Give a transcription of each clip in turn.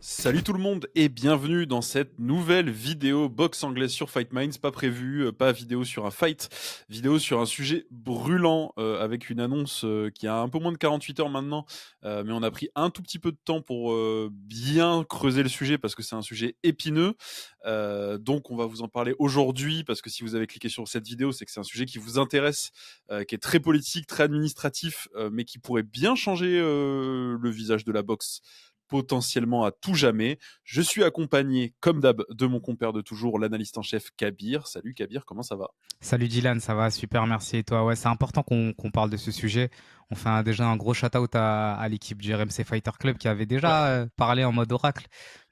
Salut tout le monde et bienvenue dans cette nouvelle vidéo boxe anglaise sur Fight Minds. Pas prévu, pas vidéo sur un fight, vidéo sur un sujet brûlant avec une annonce qui a un peu moins de 48 heures maintenant, mais on a pris un tout petit peu de temps pour bien creuser le sujet parce que c'est un sujet épineux. Donc on va vous en parler aujourd'hui parce que si vous avez cliqué sur cette vidéo, c'est que c'est un sujet qui vous intéresse, qui est très politique, très administratif, mais qui pourrait bien changer le visage de la boxe potentiellement à tout jamais. Je suis accompagné, comme d'hab, de mon compère de toujours, l'analyste en chef Kabir. Salut Kabir, comment ça va? Salut Dylan, ça va super, merci. Et toi? Ouais, c'est important qu'on parle de ce sujet. On fait déjà un gros shout-out à l'équipe du RMC Fighter Club qui avait Ouais. déjà parlé en mode oracle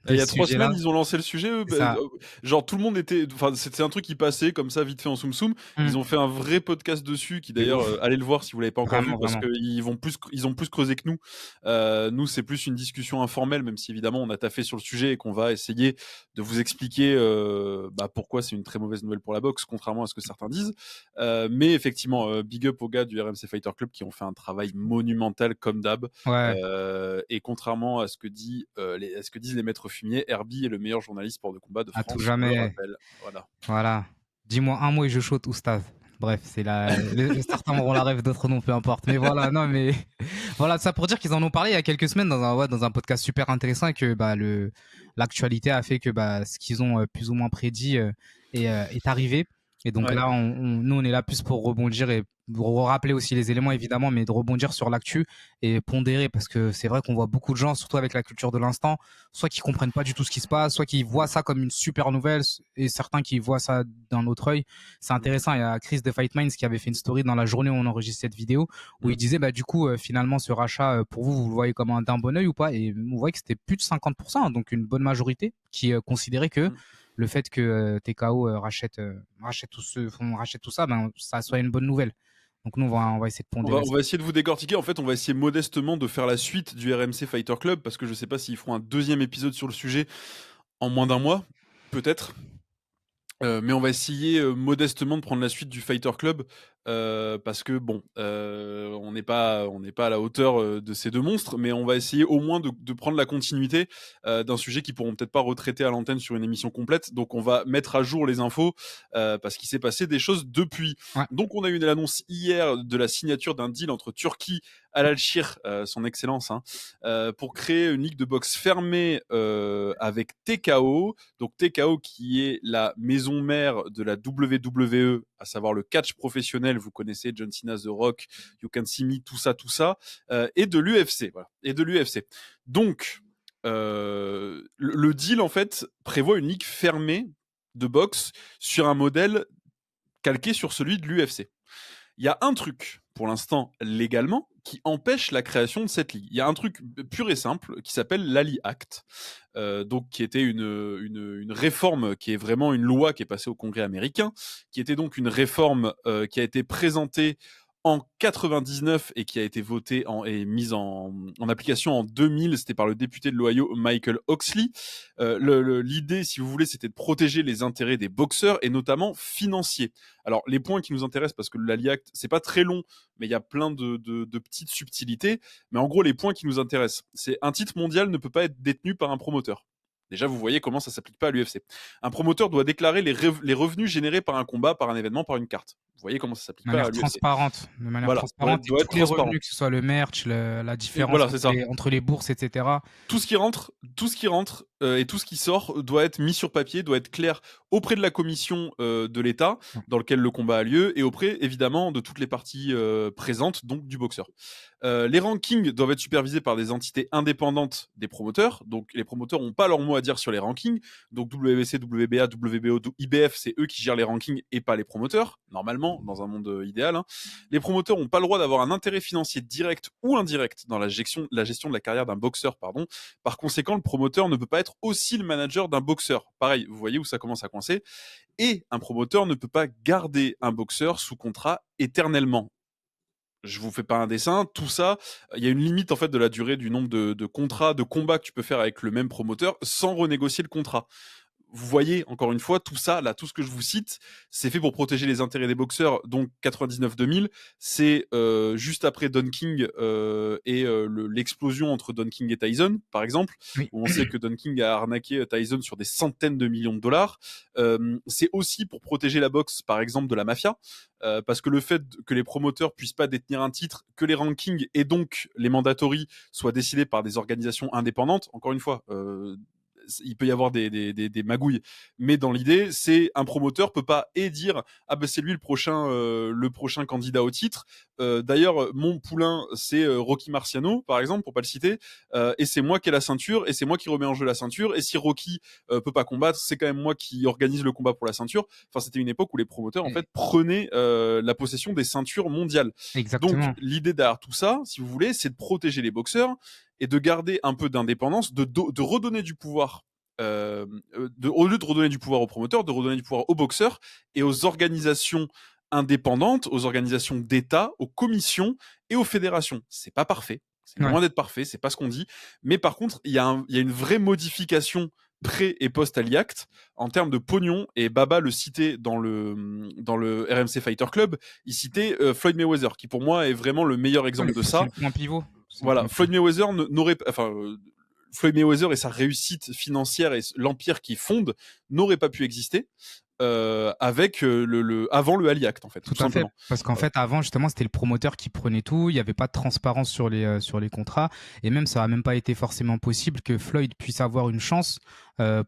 Il de y ce a 3 semaines, sujet-là. ils ont lancé le sujet. C'est ça. Genre tout le monde était, enfin c'était un truc qui passait comme ça vite fait en soum soum. Hmm, Ils ont fait un vrai podcast dessus, qui de d'ailleurs, ouf. allez le voir si vous l'avez pas encore vu, Vraiment, parce vraiment. que ils ont plus creusé que nous. Nous c'est plus une discussion informelle, même si évidemment on a taffé sur le sujet et qu'on va essayer de vous expliquer pourquoi c'est une très mauvaise nouvelle pour la boxe, contrairement à ce que certains disent. Mais effectivement, big up aux gars du RMC Fighter Club qui ont fait un travail monumental comme d'hab. Ouais, Et contrairement à ce que à ce que disent les maîtres fumiers, Herbie est le meilleur journaliste sport de combat de à tout France, on le jamais. rappelle. Voilà. Voilà. Dis-moi un mot et je shoot, oustaz. Bref, certains auront la rêve, d'autres non, peu importe. Mais voilà, non, mais voilà, ça pour dire qu'ils en ont parlé il y a quelques semaines dans un podcast super intéressant et que l'actualité a fait que ce qu'ils ont plus ou moins prédit est arrivé. Et donc Ouais. là, nous, on est là plus pour rebondir et pour rappeler aussi les éléments évidemment, mais de rebondir sur l'actu et pondérer parce que c'est vrai qu'on voit beaucoup de gens, surtout avec la culture de l'instant, soit qui comprennent pas du tout ce qui se passe, soit qui voient ça comme une super nouvelle et certains qui voient ça d'un autre œil. C'est Mm, intéressant. Il y a Chris de Fight Minds qui avait fait une story dans la journée où on enregistre cette vidéo où il mm. disait du coup finalement ce rachat pour vous vous le voyez comme d'un bon œil ou pas, et on voyait que c'était plus de 50%, donc une bonne majorité qui considérait que Mm. le fait que TKO rachète tout ça, ça soit une bonne nouvelle. Donc nous on va essayer de pondérer On ça. va essayer de vous décortiquer. En fait, on va essayer modestement de faire la suite du RMC Fighter Club parce que je sais pas s'ils feront un deuxième épisode sur le sujet en moins d'un mois, peut-être. Mais on va essayer modestement de prendre la suite du Fighter Club parce que bon, on n'est pas à la hauteur de ces deux monstres, mais on va essayer au moins de prendre la continuité d'un sujet qu'ils pourront peut-être pas retraiter à l'antenne sur une émission complète. Donc on va mettre à jour les infos parce qu'il s'est passé des choses depuis. Ouais. Donc on a eu l'annonce hier de la signature d'un deal entre Turquie, Al Alshir, son excellence, hein, pour créer une ligue de boxe fermée avec TKO. Donc TKO qui est la maison mère de la WWE, à savoir le catch professionnel, vous connaissez John Cena, The Rock, You Can See Me, tout ça, et de l'UFC, voilà, et de l'UFC. Donc le deal en fait prévoit une ligue fermée de boxe sur un modèle calqué sur celui de l'UFC. Il y a un truc, pour l'instant, légalement, qui empêche la création de cette ligue. Il y a un truc pur et simple qui s'appelle l'Ali Act, donc qui était une réforme, qui est vraiment une loi qui est passée au Congrès américain, qui était donc une réforme qui a été présentée en 99 et qui a été votée et mise en application en 2000. C'était par le député de l'Ohio Michael Oxley. L'idée, si vous voulez, c'était de protéger les intérêts des boxeurs et notamment financiers. Alors, les points qui nous intéressent, parce que l'Aliact, c'est pas très long, mais il y a plein de petites subtilités. Mais en gros, les points qui nous intéressent, c'est un titre mondial ne peut pas être détenu par un promoteur. Déjà, vous voyez comment ça s'applique pas à l'UFC. Un promoteur doit déclarer les revenus générés par un combat, par un événement, par une carte. Vous voyez comment ça s'applique pas à l'UFC. De manière Voilà, transparente, et doit être tous les transparent. revenus, que ce soit le merch, la Et différence voilà, c'est ça. entre les bourses, etc. Tout ce qui rentre et tout ce qui sort doit être mis sur papier, doit être clair auprès de la commission de l'État dans lequel le combat a lieu et auprès évidemment de toutes les parties présentes, donc du boxeur. Les rankings doivent être supervisés par des entités indépendantes des promoteurs, donc les promoteurs n'ont pas leur mot à dire sur les rankings, donc WBC, WBA, WBO, IBF, c'est eux qui gèrent les rankings et pas les promoteurs, normalement, dans un monde idéal. Hein. Les promoteurs n'ont pas le droit d'avoir un intérêt financier direct ou indirect dans la gestion de la carrière d'un boxeur, pardon. Par conséquent, le promoteur ne peut pas être aussi le manager d'un boxeur. Pareil, vous voyez où ça commence à coincer. Et un promoteur ne peut pas garder un boxeur sous contrat éternellement. Je vous fais pas un dessin, tout ça, il y a une limite en fait de la durée du nombre de contrats, de combats que tu peux faire avec le même promoteur sans renégocier le contrat. vous voyez, encore une fois, tout ça, là, tout ce que je vous cite, c'est fait pour protéger les intérêts des boxeurs. Donc 99-2000, c'est juste après Don King et l'explosion entre Don King et Tyson, par exemple, Oui. où on sait que Don King a arnaqué Tyson sur des centaines de millions de dollars. C'est aussi pour protéger la boxe, par exemple, de la mafia, parce que le fait que les promoteurs puissent pas détenir un titre, que les rankings et donc les mandatories soient décidés par des organisations indépendantes, encore une fois, il peut y avoir des magouilles, mais dans l'idée, c'est un promoteur peut pas dire ah ben c'est lui le prochain candidat au titre. D'ailleurs, mon poulain c'est Rocky Marciano par exemple pour pas le citer, et c'est moi qui ai la ceinture et c'est moi qui remets en jeu la ceinture. Et si Rocky peut pas combattre, c'est quand même moi qui organise le combat pour la ceinture. Enfin, c'était une époque où les promoteurs en fait prenaient la possession des ceintures mondiales. Donc Exactement. l'idée derrière tout ça, si vous voulez, c'est de protéger les boxeurs et de garder un peu d'indépendance, de redonner du pouvoir. Au lieu de redonner du pouvoir aux promoteurs, de redonner du pouvoir aux boxeurs et aux organisations indépendantes, aux organisations d'État, aux commissions et aux fédérations. C'est pas parfait, c'est Ouais. loin d'être parfait, c'est pas ce qu'on dit. Mais par contre, il y a une vraie modification pré et post Ali Act en termes de pognon. Et Baba le citait dans le RMC Fighter Club. Il citait Floyd Mayweather, qui pour moi est vraiment le meilleur exemple de C'est ça. le point pivot. C'est le Voilà, point pivot. Floyd Mayweather n'aurait, enfin, Floyd Mayweather et sa réussite financière et l'empire qu'il fonde n'auraient pas pu exister avec avant le Ali Act, en fait, Tout tout à fait, simplement. parce qu'en fait, avant, justement, c'était le promoteur qui prenait tout. Il n'y avait pas de transparence sur les contrats. Et même, ça n'a même pas été forcément possible que Floyd puisse avoir une chance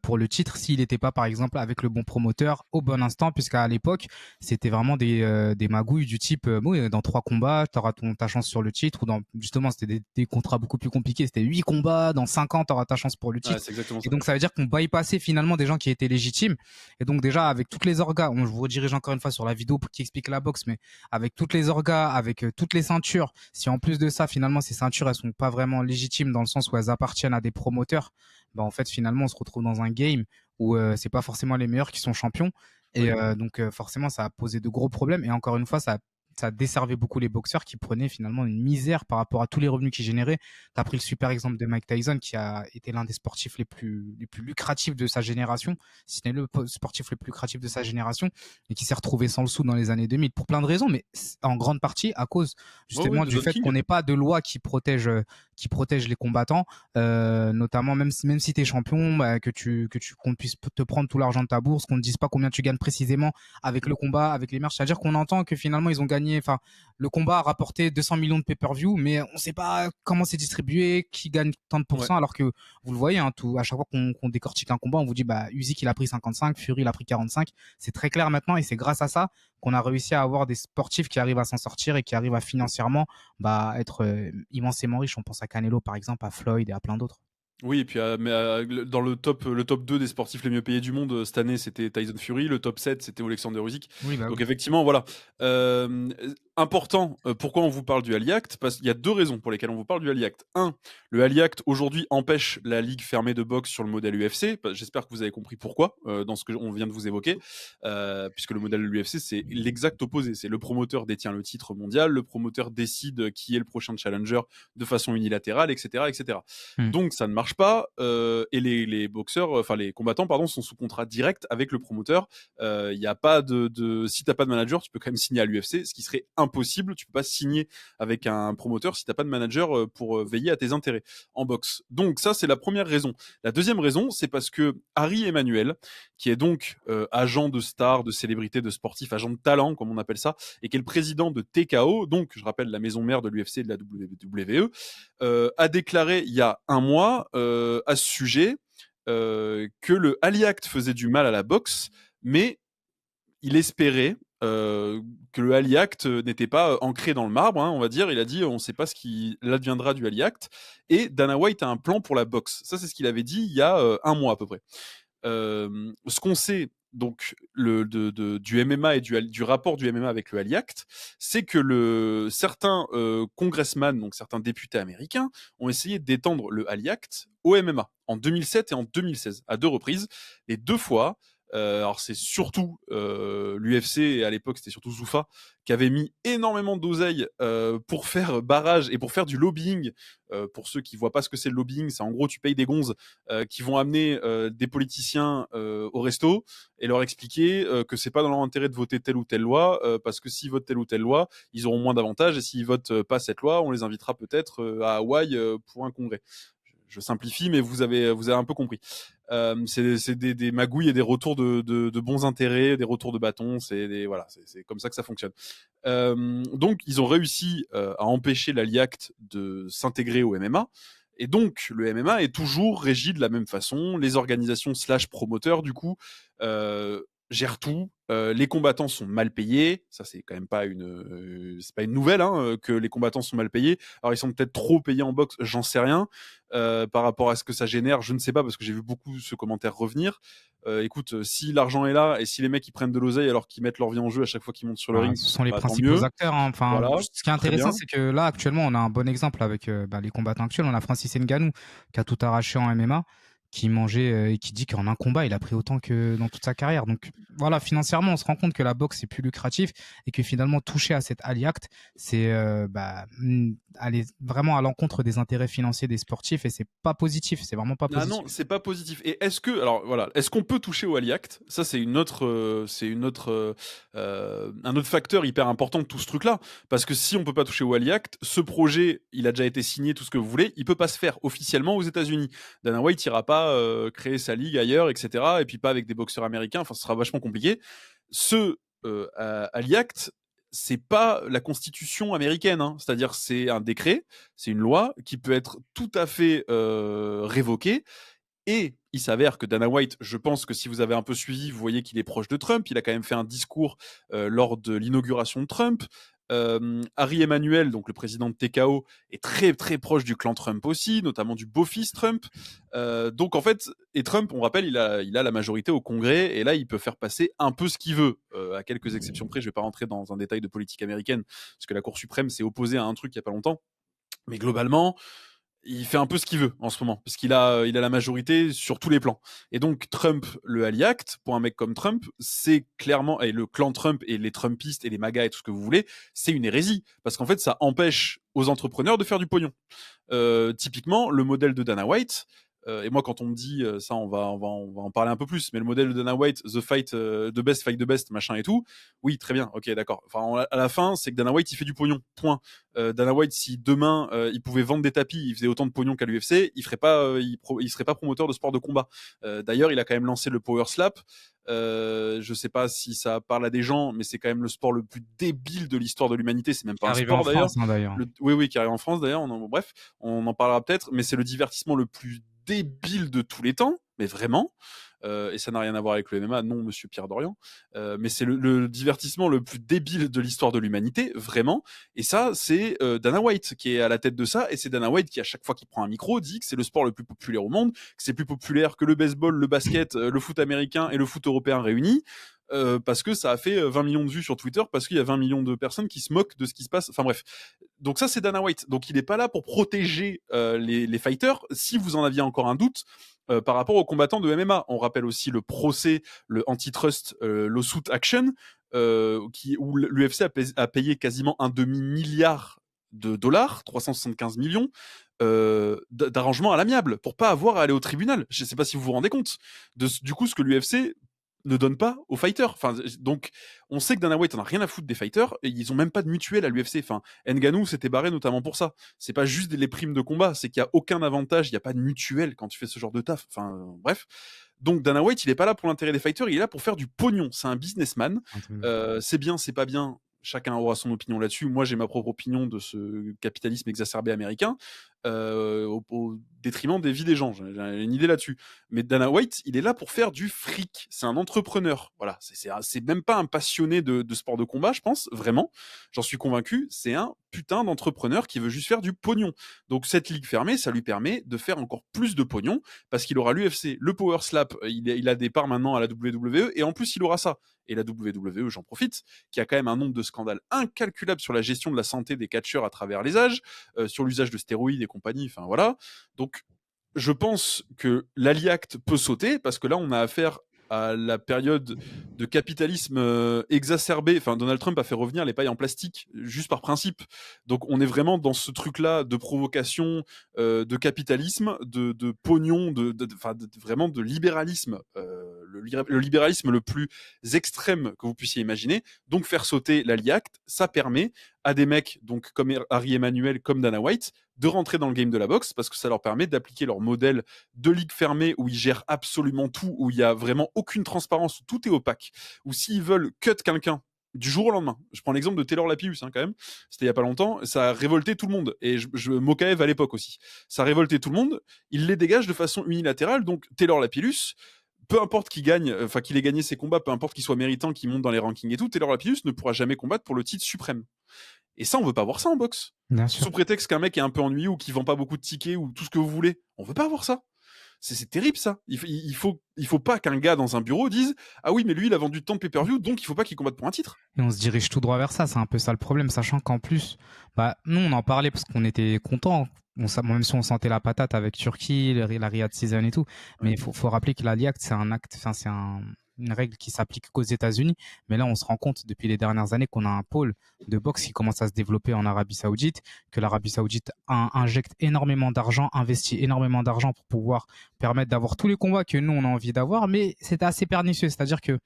pour le titre s'il n'était pas, par exemple, avec le bon promoteur au bon instant, puisqu'à l'époque, c'était vraiment des magouilles du type, oui, dans 3 combats, tu auras ta chance sur le titre. Ou justement, c'était des contrats beaucoup plus compliqués. C'était 8 combats, dans 5 ans, tu auras ta chance pour le Ouais, titre. c'est exactement Et ça. donc, ça veut dire qu'on bypassait finalement des gens qui étaient légitimes. Et donc, déjà, avec toutes les orgas, je vous redirige encore une fois sur la vidéo qui explique la boxe, mais avec toutes les orgas, avec toutes les ceintures, si en plus de ça, finalement, ces ceintures, elles sont pas vraiment légitimes dans le sens où elles appartiennent à des promoteurs, bah, en fait, finalement, on se retrouve dans un game où c'est pas forcément les meilleurs qui sont champions. Et Oui. donc, forcément, ça a posé de gros problèmes. Et encore une fois, ça desservait beaucoup les boxeurs qui prenaient finalement une misère par rapport à tous les revenus qu'ils généraient. Tu as pris le super exemple de Mike Tyson, qui a été l'un des sportifs les plus lucratifs de sa génération, si ce n'est le sportif le plus lucratif de sa génération, et qui s'est retrouvé sans le sou dans les années 2000 pour plein de raisons, mais en grande partie à cause Oh, oui, justement de du Don fait qu'on King. n'ait pas de loi qui protège les combattants, notamment même si tu es champion, bah, qu'on puisse te prendre tout l'argent de ta bourse, qu'on ne dise pas combien tu gagnes précisément avec le combat, avec les merch. C'est-à-dire qu'on entend que finalement ils ont gagné, enfin, le combat a rapporté 200 millions de pay-per-view, mais on ne sait pas comment c'est distribué, qui gagne tant de Ouais. pourcents, alors que vous le voyez, hein, à chaque fois qu'on décortique un combat, on vous dit, bah, Usyk il a pris 55, Fury il a pris 45. C'est très clair maintenant, et c'est grâce à ça qu'on a réussi à avoir des sportifs qui arrivent à s'en sortir et qui arrivent à financièrement, bah, être immensément riches. On pense à Canelo par exemple, à Floyd et à plein d'autres. Oui, et puis dans le top 2 des sportifs les mieux payés du monde cette année, c'était Tyson Fury. Le top 7, c'était Alexander Usyk. Oui, bah Donc oui. effectivement, voilà. Euh, Important, pourquoi on vous parle du Ali Act? Parce qu'il y a 2 raisons pour lesquelles on vous parle du Ali Act. Un, le Ali Act aujourd'hui empêche la ligue fermée de boxe sur le modèle UFC. J'espère que vous avez compris pourquoi dans ce que on vient de vous évoquer, puisque le modèle de l'UFC c'est l'exact opposé. C'est le promoteur détient le titre mondial, le promoteur décide qui est le prochain challenger de façon unilatérale, etc., etc. Hmm. Donc ça ne marche pas et les boxeurs, enfin les combattants pardon, sont sous contrat direct avec le promoteur. Il y a pas si t'as pas de manager, tu peux quand même signer à l'UFC, ce qui serait impossible. Tu peux pas signer avec un promoteur si t'as pas de manager pour veiller à tes intérêts en boxe. Donc ça c'est la première raison. La deuxième raison, c'est parce que Harry Emmanuel, qui est donc agent de star, de célébrité, de sportif, agent de talent comme on appelle ça, et qui est le président de TKO, donc je rappelle la maison mère de l'UFC et de la WWE, a déclaré il y a un mois à ce sujet que le Ali Act faisait du mal à la boxe, mais il espérait que le Ali Act n'était pas ancré dans le marbre, hein, on va dire. Il a dit on ne sait pas ce qui adviendra du Ali Act. Et Dana White a un plan pour la boxe. Ça, c'est ce qu'il avait dit il y a un mois à peu près. Ce qu'on sait donc du MMA et du rapport du MMA avec le Ali Act, c'est que certains congressmen, donc certains députés américains, ont essayé d'étendre le Ali Act au MMA en 2007 et en 2016, à 2 reprises. Les 2 fois, Alors c'est surtout l'UFC, et à l'époque c'était surtout Zuffa, qui avait mis énormément d'oseille pour faire barrage et pour faire du lobbying. Pour ceux qui voient pas ce que c'est le lobbying, c'est en gros tu payes des gonzes qui vont amener des politiciens au resto et leur expliquer que c'est pas dans leur intérêt de voter telle ou telle loi, parce que s'ils votent telle ou telle loi, ils auront moins d'avantages, et s'ils votent pas cette loi, on les invitera peut-être à Hawaï pour un congrès. Je simplifie, mais vous avez un peu compris. C'est des magouilles et des retours de bons intérêts, des retours de bâton. Voilà, c'est comme ça que ça fonctionne. Donc, ils ont réussi à empêcher la LIACT de s'intégrer au MMA. Et donc, le MMA est toujours régi de la même façon. Les organisations / promoteurs, du coup, gèrent tout. Les combattants sont mal payés. Ça, c'est quand même pas c'est pas une nouvelle hein, que les combattants sont mal payés. Alors, ils sont peut-être trop payés en boxe, j'en sais rien. Par rapport à ce que ça génère, je ne sais pas, parce que j'ai vu beaucoup ce commentaire revenir. Écoute, si l'argent est là et si les mecs ils prennent de l'oseille alors qu'ils mettent leur vie en jeu à chaque fois qu'ils montent sur le ring, Ce sont les bah, tant principaux mieux. acteurs. Hein. Enfin, Voilà, ce qui est très intéressant, bien. c'est que là, actuellement, on a un bon exemple avec les combattants actuels. On a Francis Ngannou qui a tout arraché en MMA, qui mangeait et qui dit qu'en un combat, il a pris autant que dans toute sa carrière. Donc voilà, financièrement, on se rend compte que la boxe est plus lucratif et que finalement, toucher à cette Ali Act, c'est aller vraiment à l'encontre des intérêts financiers des sportifs, et c'est pas positif. C'est vraiment pas Ah positif. non, c'est pas positif. Et alors voilà, est-ce qu'on peut toucher au Ali Act? Ça, c'est un autre facteur hyper important de tout ce truc-là. Parce que si on peut pas toucher au Ali Act, ce projet, il a déjà été signé, tout ce que vous voulez, il peut pas se faire officiellement aux États-Unis. Dana White ira pas créer sa ligue ailleurs, etc. Et puis pas avec des boxeurs américains. Enfin, ce sera vachement compliqué. Ali Act, c'est pas la constitution américaine, hein. C'est-à-dire c'est un décret, c'est une loi qui peut être tout à fait révoquée. Et il s'avère que Dana White, je pense que si vous avez un peu suivi, vous voyez qu'il est proche de Trump. Il a quand même fait un discours lors de l'inauguration de Trump. Harry Emanuel, donc le président de TKO, est très très proche du clan Trump aussi, notamment du beau-fils Trump. Donc en fait, et Trump, on rappelle, il a la majorité au Congrès, et là il peut faire passer un peu ce qu'il veut, à quelques exceptions près. Je vais pas rentrer dans un détail de politique américaine, parce que la Cour suprême s'est opposée à un truc il y a pas longtemps. Mais globalement, il fait un peu ce qu'il veut en ce moment, parce qu'il a la majorité sur tous les plans. Et donc Trump, le Ali Act, pour un mec comme Trump, c'est clairement, et le clan Trump et les Trumpistes et les MAGA et tout ce que vous voulez, c'est une hérésie, parce qu'en fait ça empêche aux entrepreneurs de faire du pognon. Typiquement, le modèle de Dana White, et moi quand on me dit ça, on va en parler un peu plus, mais le modèle de Dana White, the best fight the best, machin et tout, oui, très bien, ok, d'accord. Enfin, à la fin, c'est que Dana White, il fait du pognon, point. Dana White, si demain il pouvait vendre des tapis, il faisait autant de pognon qu'à l'UFC, il serait pas promoteur de sport de combat. D'ailleurs, il a quand même lancé le Power Slap. Je sais pas si ça parle à des gens, mais c'est quand même le sport le plus débile de l'histoire de l'humanité. C'est même Qui est pas un arrivé en sport d'ailleurs. France, hein, d'ailleurs. Oui, qui arrive en France d'ailleurs. Bref, on en parlera peut-être, mais c'est le divertissement le plus débile de tous les temps, mais vraiment. Et ça n'a rien à voir avec le MMA, non, monsieur Pierre Dorian. Mais c'est le divertissement le plus débile de l'histoire de l'humanité, vraiment. Et ça, c'est Dana White qui est à la tête de ça. Et c'est Dana White qui, à chaque fois qu'il prend un micro, dit que c'est le sport le plus populaire au monde, que c'est plus populaire que le baseball, le basket, le foot américain et le foot européen réunis. Parce que ça a fait 20 millions de vues sur Twitter, parce qu'il y a 20 millions de personnes qui se moquent de ce qui se passe. Enfin bref. Donc ça, c'est Dana White. Donc il n'est pas là pour protéger les fighters. Si vous en aviez encore un doute, par rapport aux combattants de MMA. On rappelle aussi le procès, le antitrust lawsuit action, où l'UFC a payé quasiment un demi-milliard de dollars, 375 millions, d'arrangements à l'amiable, pour pas avoir à aller au tribunal. Je sais pas si vous vous rendez compte du coup ce que l'UFC ne donne pas aux fighters. Enfin, donc, on sait que Dana White en a rien à foutre des fighters, et ils ont même pas de mutuelle à l'UFC. Enfin, Ngannou s'était barré notamment pour ça. C'est pas juste les primes de combat, c'est qu'il y a aucun avantage, il y a pas de mutuelle quand tu fais ce genre de taf. Enfin, bref. Donc Dana White, il est pas là pour l'intérêt des fighters, il est là pour faire du pognon. C'est un businessman. C'est bien, c'est pas bien. Chacun aura son opinion là-dessus. Moi, j'ai ma propre opinion de ce capitalisme exacerbé américain, au détriment des vies des gens. J'ai une idée là-dessus. Mais Dana White, il est là pour faire du fric. C'est un entrepreneur. Voilà. C'est même pas un passionné de sport de combat, je pense, vraiment. J'en suis convaincu. C'est un putain d'entrepreneur qui veut juste faire du pognon. Donc, cette ligue fermée, ça lui permet de faire encore plus de pognon, parce qu'il aura l'UFC, le Power Slap, il a des parts maintenant à la WWE, et en plus, il aura ça. Et la WWE, j'en profite, qui a quand même un nombre de scandales incalculables sur la gestion de la santé des catcheurs à travers les âges, sur l'usage de stéroïdes et compagnie, enfin voilà. Donc, je pense que l'Ali Act peut sauter, parce que là, on a affaire à la période de capitalisme exacerbé. Enfin, Donald Trump a fait revenir les pailles en plastique juste par principe. Donc, on est vraiment dans ce truc-là de provocation, de capitalisme, de pognon, vraiment de libéralisme, le libéralisme le plus extrême que vous puissiez imaginer. Donc, faire sauter la LIACT, ça permet à des mecs donc comme Harry Emmanuel, comme Dana White, de rentrer dans le game de la boxe parce que ça leur permet d'appliquer leur modèle de ligue fermée où ils gèrent absolument tout, où il y a vraiment aucune transparence, où tout est opaque, où s'ils veulent cut quelqu'un du jour au lendemain. Je prends l'exemple de Taylor Lapillus, quand même. C'était il y a pas longtemps. Ça a révolté tout le monde. Et Mokaev à l'époque aussi. Ça a révolté tout le monde. Il les dégage de façon unilatérale. Donc, Taylor Lapillus, peu importe qui gagne, enfin qu'il ait gagné ses combats, peu importe qu'il soit méritant, qu'il monte dans les rankings et tout, Taylor Lapillus ne pourra jamais combattre pour le titre suprême. Et ça, on veut pas voir ça en boxe. Bien sûr. Sous prétexte qu'un mec est un peu ennuyeux ou qu'il vend pas beaucoup de tickets ou tout ce que vous voulez. On veut pas voir ça. C'est terrible ça. Il faut pas qu'un gars dans un bureau dise ah oui mais lui il a vendu tant de pay-per-view donc il faut pas qu'il combatte pour un titre. Et on se dirige tout droit vers ça, c'est un peu ça le problème, sachant qu'en plus, bah, nous on en parlait parce qu'on était contents, même si on sentait la patate avec Turquie, la Riyadh Season et tout, mais il faut rappeler que la LIACT c'est un acte, enfin une règle qui s'applique qu'aux États-Unis, mais là on se rend compte depuis les dernières années qu'on a un pôle de boxe qui commence à se développer en Arabie Saoudite, que l'Arabie Saoudite injecte énormément d'argent, investit énormément d'argent pour pouvoir permettre d'avoir tous les combats que nous on a envie d'avoir, mais c'est assez pernicieux, c'est-à-dire que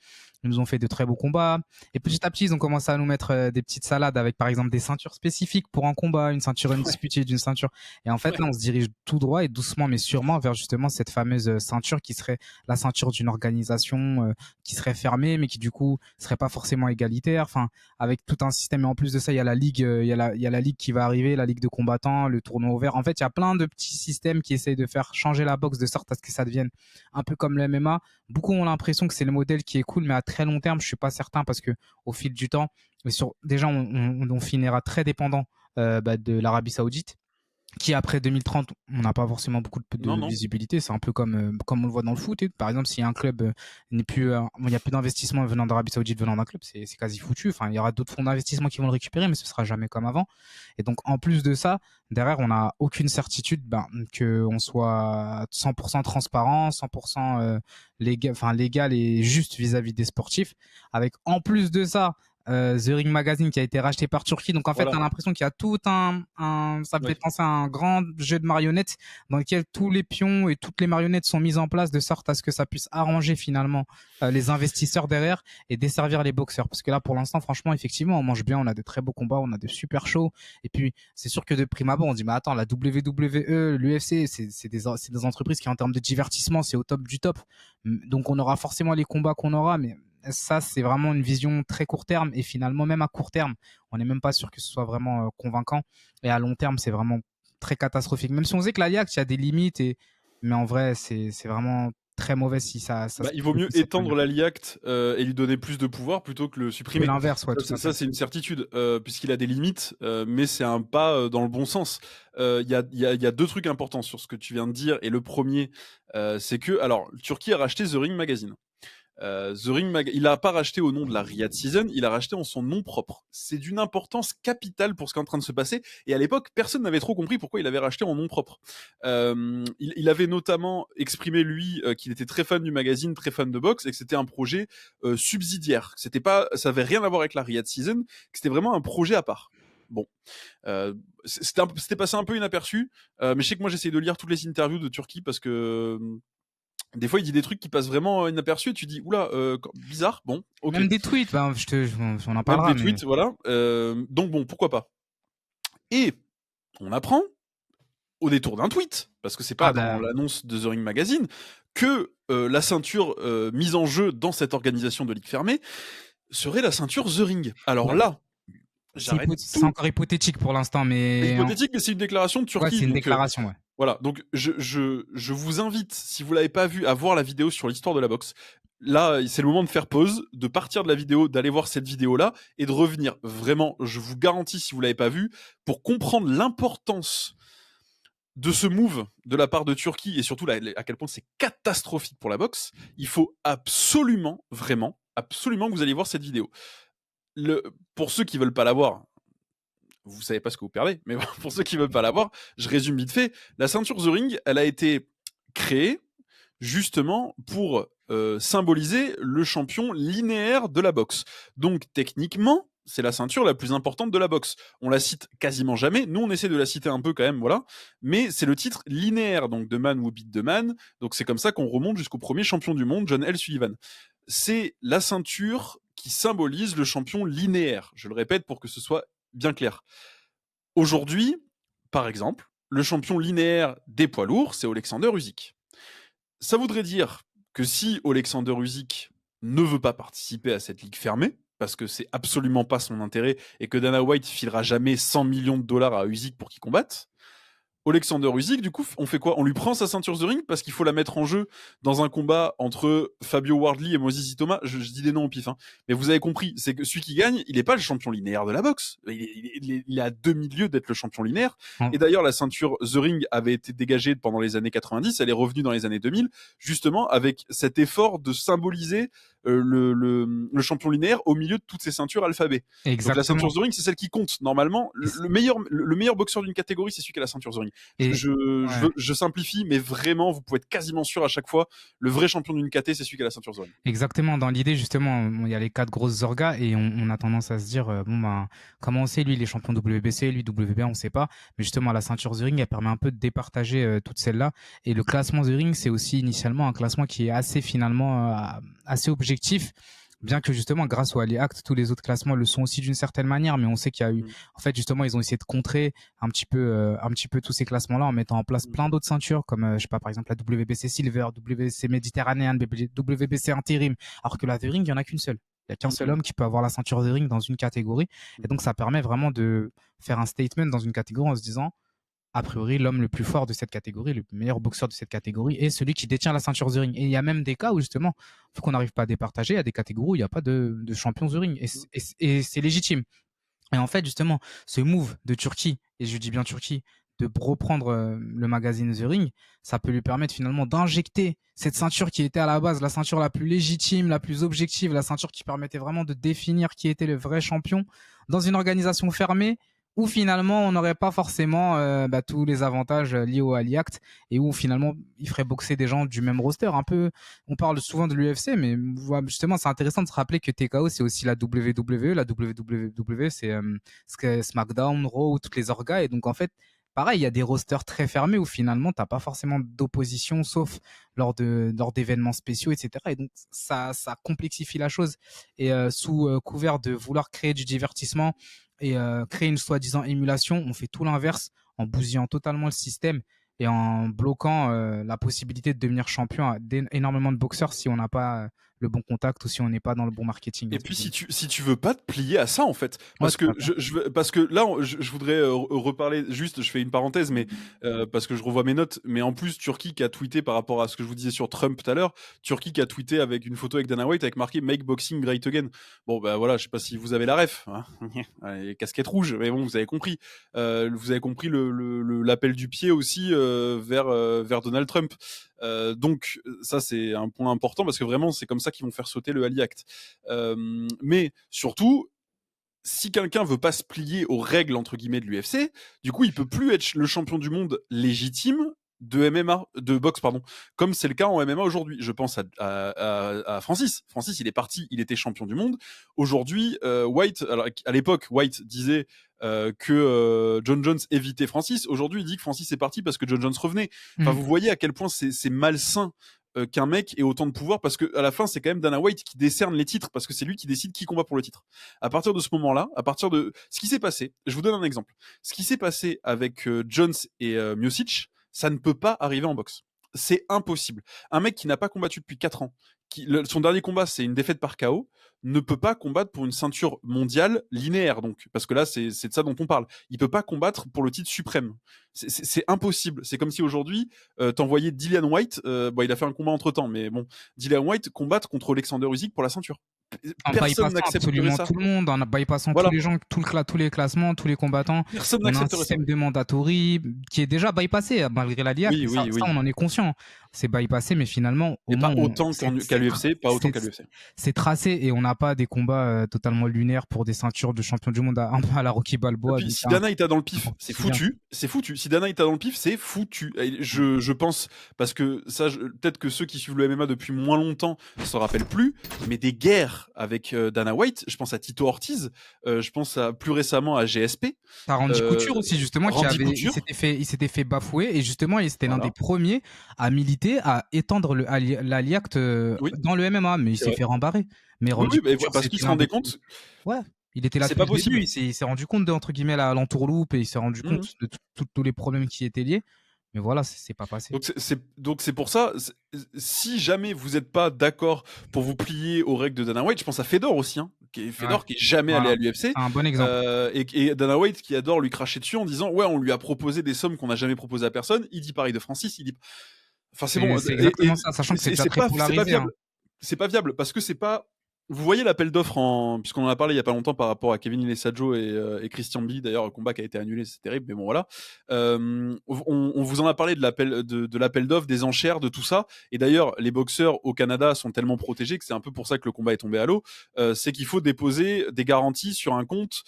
ils nous ont fait de très beaux combats. Et petit à petit, ils ont commencé à nous mettre des petites salades avec, par exemple, des ceintures spécifiques pour un combat, une ceinture undisputée d'une ceinture. Et en fait, là, on se dirige tout droit et doucement, mais sûrement vers justement cette fameuse ceinture qui serait la ceinture d'une organisation qui serait fermée, mais qui du coup serait pas forcément égalitaire. Enfin, avec tout un système. Et en plus de ça, il y a la ligue, il y a la ligue qui va arriver, la ligue de combattants, le tournoi ouvert. En fait, il y a plein de petits systèmes qui essayent de faire changer la boxe de sorte à ce que ça devienne un peu comme le MMA. Beaucoup ont l'impression que c'est le modèle qui est cool, mais à très long terme, je suis pas certain parce que au fil du temps, déjà, on finira très dépendant de l'Arabie Saoudite qui après 2030, on n'a pas forcément beaucoup de visibilité. C'est un peu comme on le voit dans le foot. Par exemple, s'il y a un club n'est plus, il y a plus d'investissement venant d'Arabie Saoudite venant d'un club, c'est quasi foutu. Enfin, il y aura d'autres fonds d'investissement qui vont le récupérer, mais ce sera jamais comme avant. Et donc, en plus de ça, derrière, on n'a aucune certitude que on soit 100% transparent, 100% légal et juste vis-à-vis des sportifs. Avec en plus de ça, The Ring Magazine qui a été racheté par Turquie. Donc en fait, t'as l'impression qu'il y a tout ça me fait penser à un grand jeu de marionnettes dans lequel tous les pions et toutes les marionnettes sont mises en place de sorte à ce que ça puisse arranger finalement les investisseurs derrière et desservir les boxeurs. Parce que là, pour l'instant, franchement, effectivement, on mange bien, on a de très beaux combats, on a de super shows. Et puis, c'est sûr que de prime abord, on dit, mais attends, la WWE, l'UFC, c'est des entreprises qui, en termes de divertissement, c'est au top du top. Donc, on aura forcément les combats qu'on aura, mais ça, c'est vraiment une vision très court terme. Et finalement, même à court terme, on n'est même pas sûr que ce soit vraiment convaincant. Et à long terme, c'est vraiment très catastrophique. Même si on sait que la LIACT, il y a des limites, mais en vrai, c'est vraiment très mauvais si ça il vaut mieux étendre la LIACT et lui donner plus de pouvoir plutôt que le supprimer. L'inverse, ouais, ça c'est une certitude, puisqu'il a des limites, mais c'est un pas dans le bon sens. Il y a deux trucs importants sur ce que tu viens de dire. Et le premier, c'est que, alors, Turquie a racheté The Ring Magazine. Il n'a pas racheté au nom de la Riyadh Season, il a racheté en son nom propre. C'est d'une importance capitale pour ce qui est en train de se passer. Et à l'époque, personne n'avait trop compris pourquoi il avait racheté en nom propre. Il avait notamment exprimé, lui, qu'il était très fan du magazine, très fan de boxe, et que c'était un projet subsidiaire. Ça n'avait rien à voir avec la Riyadh Season, que c'était vraiment un projet à part. Bon, c'était passé un peu inaperçu, mais je sais que moi j'essaye de lire toutes les interviews de Turquie parce que des fois, il dit des trucs qui passent vraiment inaperçus et tu dis, oula, bizarre, bon, ok. Même des tweets, on en parlera. Même des tweets, voilà. Donc bon, pourquoi pas. Et on apprend, au détour d'un tweet, parce que c'est pas dans l'annonce de The Ring Magazine, que la ceinture mise en jeu dans cette organisation de ligue fermée serait la ceinture The Ring. Alors là, c'est encore hypothétique pour l'instant, mais... C'est hypothétique, mais c'est une déclaration de Turquie. Ouais, c'est une déclaration, ouais. Voilà, donc je vous invite, si vous l'avez pas vu, à voir la vidéo sur l'histoire de la boxe. Là, c'est le moment de faire pause, de partir de la vidéo, d'aller voir cette vidéo-là et de revenir. Vraiment, je vous garantis, si vous l'avez pas vu, pour comprendre l'importance de ce move de la part de Turquie et surtout à quel point c'est catastrophique pour la boxe, il faut absolument, vraiment, absolument que vous alliez voir cette vidéo. Pour ceux qui veulent pas la voir, vous savez pas ce que vous perdez, mais pour ceux qui veulent pas la voir, je résume vite fait. La ceinture The Ring, elle a été créée justement pour symboliser le champion linéaire de la boxe. Donc techniquement, c'est la ceinture la plus importante de la boxe. On la cite quasiment jamais. Nous, on essaie de la citer un peu quand même, voilà. Mais c'est le titre linéaire, donc The Man Who Beat the Man. Donc c'est comme ça qu'on remonte jusqu'au premier champion du monde, John L. Sullivan. C'est la ceinture qui symbolise le champion linéaire. Je le répète pour que ce soit bien clair. Aujourd'hui, par exemple, le champion linéaire des poids lourds, c'est Oleksandr Usyk. Ça voudrait dire que si Oleksandr Usyk ne veut pas participer à cette ligue fermée, parce que c'est absolument pas son intérêt et que Dana White filera jamais 100 millions de dollars à Usyk pour qu'il combatte, Oleksandr Usyk, du coup, on fait quoi? On lui prend sa ceinture The Ring parce qu'il faut la mettre en jeu dans un combat entre Fabio Wardley et Moses Itoma. Je dis des noms au pif, hein. Mais vous avez compris, c'est que celui qui gagne, il n'est pas le champion linéaire de la boxe. Il est à demi-lieu d'être le champion linéaire. Et d'ailleurs, la ceinture The Ring avait été dégagée pendant les années 90, elle est revenue dans les années 2000, justement avec cet effort de symboliser le champion linéaire au milieu de toutes ces ceintures alphabet. Exactement. Donc la ceinture The Ring, c'est celle qui compte. Normalement, le meilleur boxeur d'une catégorie, c'est celui qui a la ceinture The Ring. Je simplifie, mais vraiment, vous pouvez être quasiment sûr à chaque fois, le vrai champion d'une KT, c'est celui qui a la ceinture The Ring. Exactement. Dans l'idée, justement, il y a les 4 grosses orgas et on a tendance à se dire, comment on sait, lui, il est champion WBC, lui, WBA, on sait pas. Mais justement, la ceinture The Ring, elle permet un peu de départager toutes celles-là. Et le classement The Ring, c'est aussi initialement un classement qui est assez, finalement, assez objectif. Bien que justement, grâce au Ali Act, tous les autres classements le sont aussi d'une certaine manière, mais on sait qu'il y a eu, en fait, justement, ils ont essayé de contrer un petit peu tous ces classements-là en mettant en place plein d'autres ceintures, comme, je sais pas, par exemple, la WBC Silver, WBC Méditerranéenne, WBC Intérim, alors que la The Ring, il y en a qu'une seule. Il y a qu'un seul homme qui peut avoir la ceinture The Ring dans une catégorie. Et donc, ça permet vraiment de faire un statement dans une catégorie en se disant, a priori, l'homme le plus fort de cette catégorie, le meilleur boxeur de cette catégorie est celui qui détient la ceinture The Ring. Et il y a même des cas où, justement, vu qu'on n'arrive pas à départager, il y a des catégories où il n'y a pas de champion The Ring. Et c'est légitime. Et en fait, justement, ce move de Turquie, et je dis bien Turquie, de reprendre le magazine The Ring, ça peut lui permettre finalement d'injecter cette ceinture qui était à la base la ceinture la plus légitime, la plus objective, la ceinture qui permettait vraiment de définir qui était le vrai champion dans une organisation fermée où finalement on n'aurait pas forcément tous les avantages liés au Ali Act et où finalement il ferait boxer des gens du même roster. Un peu, on parle souvent de l'UFC, mais justement c'est intéressant de se rappeler que TKO c'est aussi la WWE, la WWE c'est SmackDown, Raw, toutes les orgas, et donc en fait pareil, il y a des rosters très fermés où finalement t'as pas forcément d'opposition sauf lors d'événements spéciaux, etc. Et donc ça complexifie la chose, et sous couvert de vouloir créer du divertissement et créer une soi-disant émulation, on fait tout l'inverse en bousillant totalement le système et en bloquant la possibilité de devenir champion à énormément de boxeurs si on n'a pas le bon contact ou si on n'est pas dans le bon marketing. Et puis si tu veux pas te plier à ça en fait, parce que parce que là je voudrais reparler, juste je fais une parenthèse, mais parce que je revois mes notes, mais en plus Turquie qui a tweeté par rapport à ce que je vous disais sur Trump tout à l'heure, Turquie qui a tweeté avec une photo avec Dana White avec marqué Make Boxing Great Again. Bon bah voilà, je sais pas si vous avez la ref, hein. Les casquettes rouges, mais bon vous avez compris, l'appel du pied aussi vers Donald Trump. Donc ça c'est un point important parce que vraiment c'est comme ça qu'ils vont faire sauter le Ali Act. Mais surtout, si quelqu'un veut pas se plier aux règles entre guillemets de l'UFC, du coup il peut plus être le champion du monde légitime de MMA, de boxe pardon, comme c'est le cas en MMA aujourd'hui. Je pense à Francis. Francis, il est parti, il était champion du monde. Aujourd'hui, White, alors à l'époque, White disait que John Jones évitait Francis. Aujourd'hui, il dit que Francis est parti parce que John Jones revenait. Enfin, vous voyez à quel point c'est malsain qu'un mec ait autant de pouvoir, parce que à la fin c'est quand même Dana White qui décerne les titres, parce que c'est lui qui décide qui combat pour le titre. À partir de ce moment-là, à partir de ce qui s'est passé, je vous donne un exemple. Ce qui s'est passé avec Jones et Miocic, ça ne peut pas arriver en boxe. C'est impossible. Un mec qui n'a pas combattu depuis 4 ans, son dernier combat c'est une défaite par KO, ne peut pas combattre pour une ceinture mondiale linéaire, donc, parce que là c'est de ça dont on parle. Il peut pas combattre pour le titre suprême. C'est impossible. C'est comme si aujourd'hui t'envoyais Dillian White, il a fait un combat entre temps, mais bon, Dillian White combattre contre Oleksandr Usyk pour la ceinture. Personne n'accepterait ça. Tout le monde, en bypassant tous les gens, tous les classements, tous les combattants. Personne on a un n'accepterait ça. système de mandatory qui est déjà bypassé malgré la LIAC. Ça, on en est conscient. c'est bypassé, mais finalement, au Et pas moins, autant qu'à l'UFC, pas autant qu'à l'UFC. c'est tracé et on n'a pas des combats totalement lunaires pour des ceintures de champion du monde un peu à la Rocky Et Balboa. puis, Donc, si Dana est dans le pif, encore c'est quotidien. foutu. C'est foutu. Si Dana est dans le pif, c'est foutu. Et je pense, parce que ça, peut-être que ceux qui suivent le MMA depuis moins longtemps ne s'en rappellent plus, mais des guerres avec Dana White, je pense à Tito Ortiz, je pense plus récemment à GSP. T'as Randy Couture aussi, justement, Randy Couture. il s'était fait bafouer et justement, il était l'un Voilà. des premiers à militer, à étendre la liacte Oui, dans le MMA, mais il c'est s'est vrai. fait rembarrer. Mais Oui, Randy oui, Couture, parce qu'il c'était se l'un des rendait premiers. compte, Ouais, il était là c'est depuis pas le début, possible. il s'est rendu compte de, entre guillemets, l'entourloupe et il s'est rendu Mhm. compte de tous les problèmes qui étaient liés. Mais voilà, c'est pas passé. Donc c'est pour ça, si jamais vous n'êtes pas d'accord pour vous plier aux règles de Dana White, je pense à Fedor aussi, hein, Ouais, Fedor qui est jamais allé voilà. à l'UFC, C'est un bon exemple. et Dana White qui adore lui cracher dessus en disant ouais on lui a proposé des sommes qu'on n'a jamais proposées à personne. Il dit pareil de Francis, il dit, enfin c'est bon, C'est et exactement ça, sachant que c'est déjà très c'est pas polarisé, hein. viable, c'est pas viable parce que c'est pas. Vous voyez l'appel d'offres puisqu'on en a parlé il y a pas longtemps par rapport à Kevin Lessadjo et Christian B. D'ailleurs, le combat qui a été annulé, c'est terrible, mais bon voilà. On vous en a parlé de l'appel d'offres, des enchères, de tout ça. Et d'ailleurs, les boxeurs au Canada sont tellement protégés que c'est un peu pour ça que le combat est tombé à l'eau. C'est qu'il faut déposer des garanties sur un compte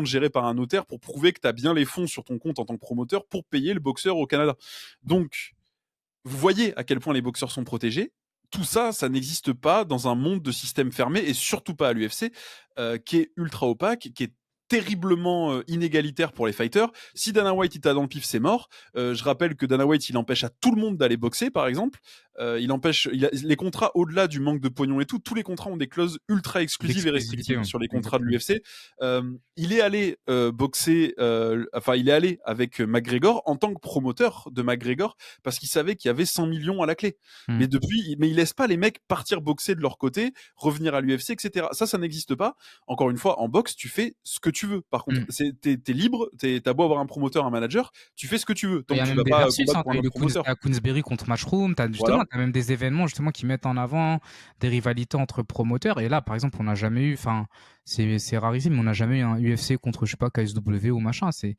géré par un notaire pour prouver que tu as bien les fonds sur ton compte en tant que promoteur pour payer le boxeur au Canada. Donc, vous voyez à quel point les boxeurs sont protégés. Tout ça, ça n'existe pas dans un monde de système fermé et surtout pas à l'UFC, qui est ultra opaque, qui est terriblement inégalitaire pour les fighters. Si Dana White est dans le pif, c'est mort. Je rappelle que Dana White, il empêche à tout le monde d'aller boxer, par exemple. Les contrats, au-delà du manque de pognon et tout, tous les contrats ont des clauses ultra exclusives et L'exclusivité, restrictives ouais. sur les contrats de Exactement. l'UFC. Il est allé boxer, enfin, il est allé avec McGregor en tant que promoteur de McGregor parce qu'il savait qu'il y avait 100 millions à la clé. Hmm. Mais il laisse pas les mecs partir boxer de leur côté, revenir à l'UFC, etc. Ça n'existe pas. Encore une fois, en boxe, tu fais ce que tu veux. Par contre, t'es libre, t'as beau avoir un promoteur, un manager, tu fais ce que tu veux. Il Tant y que a tu même vas des pas versus, combattre hein. pour T'as un eu autre promoteur. à Queensberry contre Matchroom. Voilà. T'as même des événements justement qui mettent en avant des rivalités entre promoteurs. Et là, par exemple, on n'a jamais eu, enfin, c'est rarissime, mais on n'a jamais eu un UFC contre, je sais pas, KSW ou machin. Oui.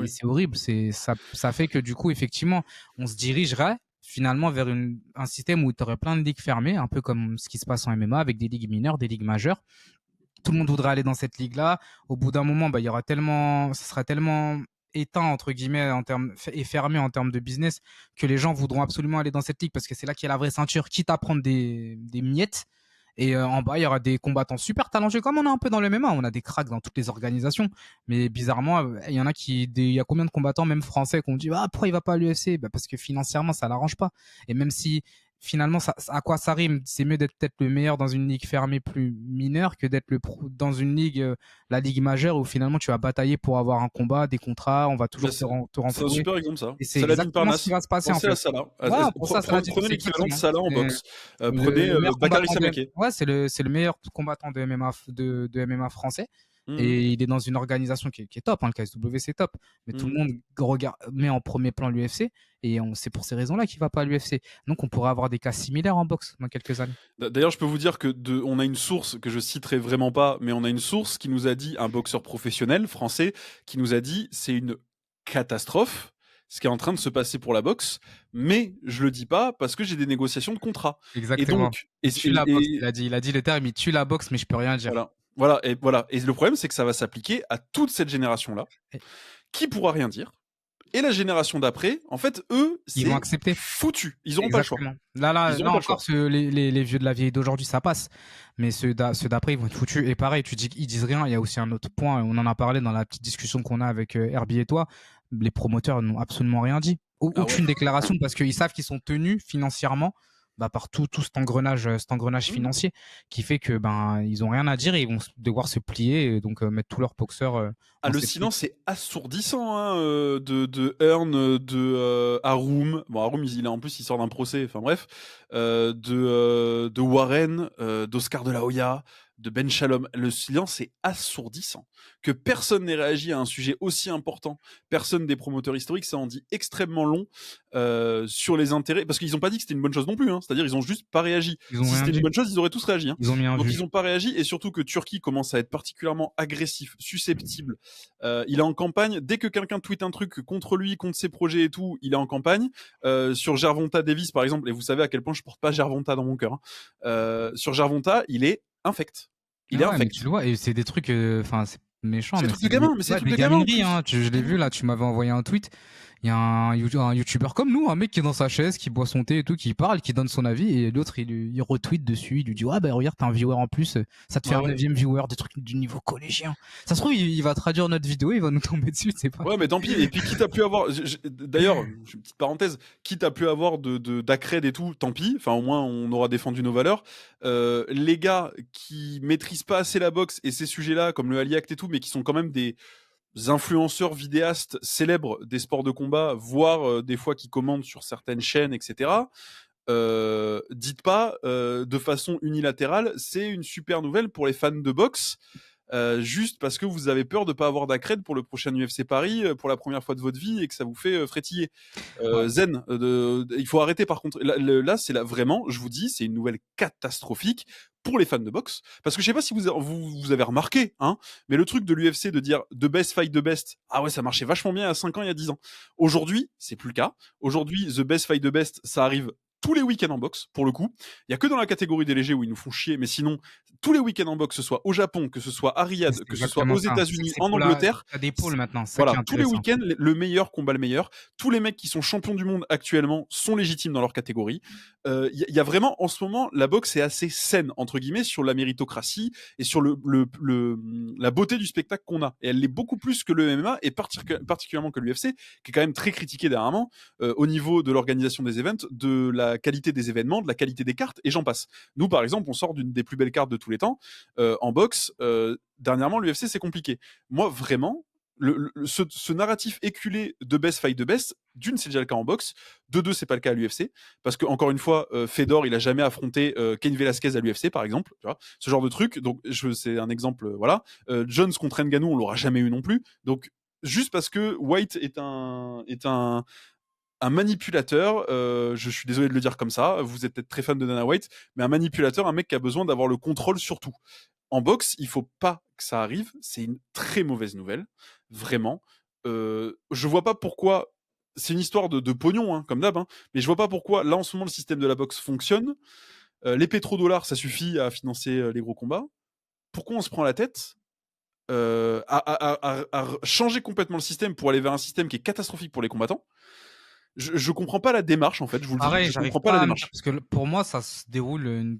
C'est horrible. Ça fait que du coup, effectivement, on se dirigerait finalement vers un système où tu aurais plein de ligues fermées, un peu comme ce qui se passe en MMA avec des ligues mineures, des ligues majeures. Tout le monde voudrait aller dans cette ligue-là. Au bout d'un moment, bah, il y aura tellement, ça sera tellement éteint entre guillemets en termes et fermé en termes de business que les gens voudront absolument aller dans cette ligue parce que c'est là qu'il y a la vraie ceinture, quitte à prendre des miettes. Et en bas, il y aura des combattants super talentueux, comme on a un peu dans le MMA. On a des cracks dans toutes les organisations. Mais bizarrement, il y en a il y a combien de combattants, même français, qu'on dit, ah, pourquoi il va pas à l'UFC? Bah, parce que financièrement, ça l'arrange pas. Et même si, finalement, à quoi ça rime? C'est mieux d'être peut-être le meilleur dans une ligue fermée plus mineure que d'être dans une ligue, la ligue majeure où finalement tu vas batailler pour avoir un combat, des contrats, on va toujours te C'est un renflouer. super exemple, ça. Et c'est Salah Bin exactement ce qui Parnasse. va se passer, en Pensez fait. à Salah. Voilà, pour ça, Salah, Prenez c'est l'équivalent de exactement. Salah en C'est boxe. Prenez le meilleur Bakary combattant Samake. ouais, c'est le meilleur combattant de MMA, de MMA français. Mhm. Et il est dans une organisation qui est top, hein, le KSW, c'est top. Mais tout le monde met en premier plan l'UFC. Et c'est pour ces raisons-là qu'il va pas à l'UFC. Donc, on pourrait avoir des cas similaires en boxe dans quelques années. D'ailleurs, je peux vous dire que on a une source que je citerai vraiment pas, mais on a une source qui nous a dit, un boxeur professionnel français, qui nous a dit c'est une catastrophe ce qui est en train de se passer pour la boxe, mais je le dis pas parce que j'ai des négociations de contrat. Exactement. Donc, Il tue la boxe. Il a dit le terme, il tue la boxe, mais je peux rien dire. Voilà. Et le problème, c'est que ça va s'appliquer à toute cette génération-là, qui pourra rien dire. Et la génération d'après, en fait, eux, ils vont accepter. Foutu. Ils n'auront pas le choix. Là encore, les vieux de la vieille d'aujourd'hui, ça passe. Mais ceux d'après, ils vont être foutus. Et pareil, tu dis qu'ils disent rien. Il y a aussi un autre point, on en a parlé dans la petite discussion qu'on a avec Herbie et toi. Les promoteurs n'ont absolument rien dit. Aucune déclaration parce qu'ils savent qu'ils sont tenus financièrement par tout cet engrenage financier qui fait que ils ont rien à dire et ils vont devoir se plier et donc mettre tous leurs boxeurs. Le silence est assourdissant, hein, de Hearn, de Haroum. Bon, Haroum, en plus, il sort d'un procès. Enfin bref, de Warren, d'Oscar de la Hoya, de Ben Shalom. Le silence est assourdissant. Que personne n'ait réagi à un sujet aussi important, personne des promoteurs historiques, ça en dit extrêmement long sur les intérêts. Parce qu'ils n'ont pas dit que c'était une bonne chose non plus. Hein. C'est-à-dire ils ont juste pas réagi. Ils ont Si rien c'était dit. une bonne chose, ils auraient tous réagi. Hein. Ils ont mis un Donc vu. ils n'ont pas réagi. Et surtout que Turquie commence à être particulièrement agressif, susceptible. Il est en campagne. Dès que quelqu'un tweet un truc contre lui, contre ses projets et tout, il est en campagne. Sur Gervonta Davis, par exemple, et vous savez à quel point je porte pas Gervonta dans mon cœur. Hein. Sur Gervonta, il est infect. Il est Ouais, mais infect. tu le vois, et c'est des trucs, enfin, c'est méchant, C'est des mais trucs de gamin, mais c'est des trucs de gamin en gamineries, plus. hein. Je l'ai vu là, tu m'avais envoyé un tweet. Il y a un youtubeur comme nous, un mec qui est dans sa chaise, qui boit son thé et tout, qui parle, qui donne son avis, et l'autre il retweet dessus, il lui dit ouais bah regarde t'as un viewer en plus, ça te fait un 9e viewer, des trucs du niveau collégien. Ça se trouve il va traduire notre vidéo, il va nous tomber dessus, c'est pas. Ouais, mais tant pis. Et puis, quitte à plus avoir. D'ailleurs, une petite parenthèse, quitte à plus avoir d'accred et tout, tant pis. Enfin, au moins, on aura défendu nos valeurs. Les gars qui maîtrisent pas assez la boxe et ces sujets-là, comme le Aliact et tout, mais qui sont quand même des influenceurs vidéastes célèbres des sports de combat, voire des fois qui commandent sur certaines chaînes, etc. Dites pas de façon unilatérale, c'est une super nouvelle pour les fans de boxe. Juste parce que vous avez peur de pas avoir d'accred pour le prochain UFC Paris pour la première fois de votre vie et que ça vous fait frétiller. Ouais. Zen, il faut arrêter par contre. Là c'est vraiment, je vous dis, c'est une nouvelle catastrophique pour les fans de boxe. Parce que je sais pas si vous avez remarqué, hein, mais le truc de l'UFC de dire the best fight the best, ah ouais, ça marchait vachement bien il y a 5 ans, il y a 10 ans. Aujourd'hui, c'est plus le cas. Aujourd'hui, the best fight the best, ça arrive tous les week-ends en boxe, pour le coup. Il y a que dans la catégorie des légers où ils nous font chier, mais sinon, tous les week-ends en boxe, que ce soit au Japon, que ce soit à Riyad, C'est que ce soit exactement aux ça. États-Unis, C'est en pour Angleterre, t'as des pôles maintenant, c'est ça qui est voilà, tous les intéressant. week-ends, le meilleur combat le meilleur. Tous les mecs qui sont champions du monde actuellement sont légitimes dans leur catégorie. Y a vraiment, en ce moment, la boxe est assez saine, entre guillemets, sur la méritocratie et sur la beauté du spectacle qu'on a. Et elle l'est beaucoup plus que le MMA, et particulièrement que l'UFC, qui est quand même très critiqué dernièrement, au niveau de l'organisation des events, de la qualité des événements, de la qualité des cartes, et j'en passe. Nous, par exemple, on sort d'une des plus belles cartes de tous les temps. En boxe, dernièrement, l'UFC, c'est compliqué. Moi, vraiment, ce narratif éculé de best fight de best, d'une, c'est déjà le cas en boxe, de deux, c'est pas le cas à l'UFC, parce que encore une fois, Fedor, il a jamais affronté Cain Velasquez à l'UFC, par exemple, tu vois, ce genre de truc. Donc, c'est un exemple, voilà. Jones contre Ngannou, on l'aura jamais eu non plus. Donc, juste parce que White est un manipulateur, je suis désolé de le dire comme ça, vous êtes peut-être très fan de Dana White, mais un manipulateur, un mec qui a besoin d'avoir le contrôle sur tout. En boxe, il faut pas que ça arrive, c'est une très mauvaise nouvelle, vraiment. Je vois pas pourquoi, c'est une histoire de pognon, hein, comme d'hab, hein, mais je vois pas pourquoi, là en ce moment, le système de la boxe fonctionne, les pétrodollars, ça suffit à financer les gros combats. Pourquoi on se prend la tête à changer complètement le système pour aller vers un système qui est catastrophique pour les combattants? Je comprends pas la démarche, en fait, je vous le dis, Pareil, je j'arrive comprends pas la pas à me dire, démarche. parce que pour moi, ça se déroule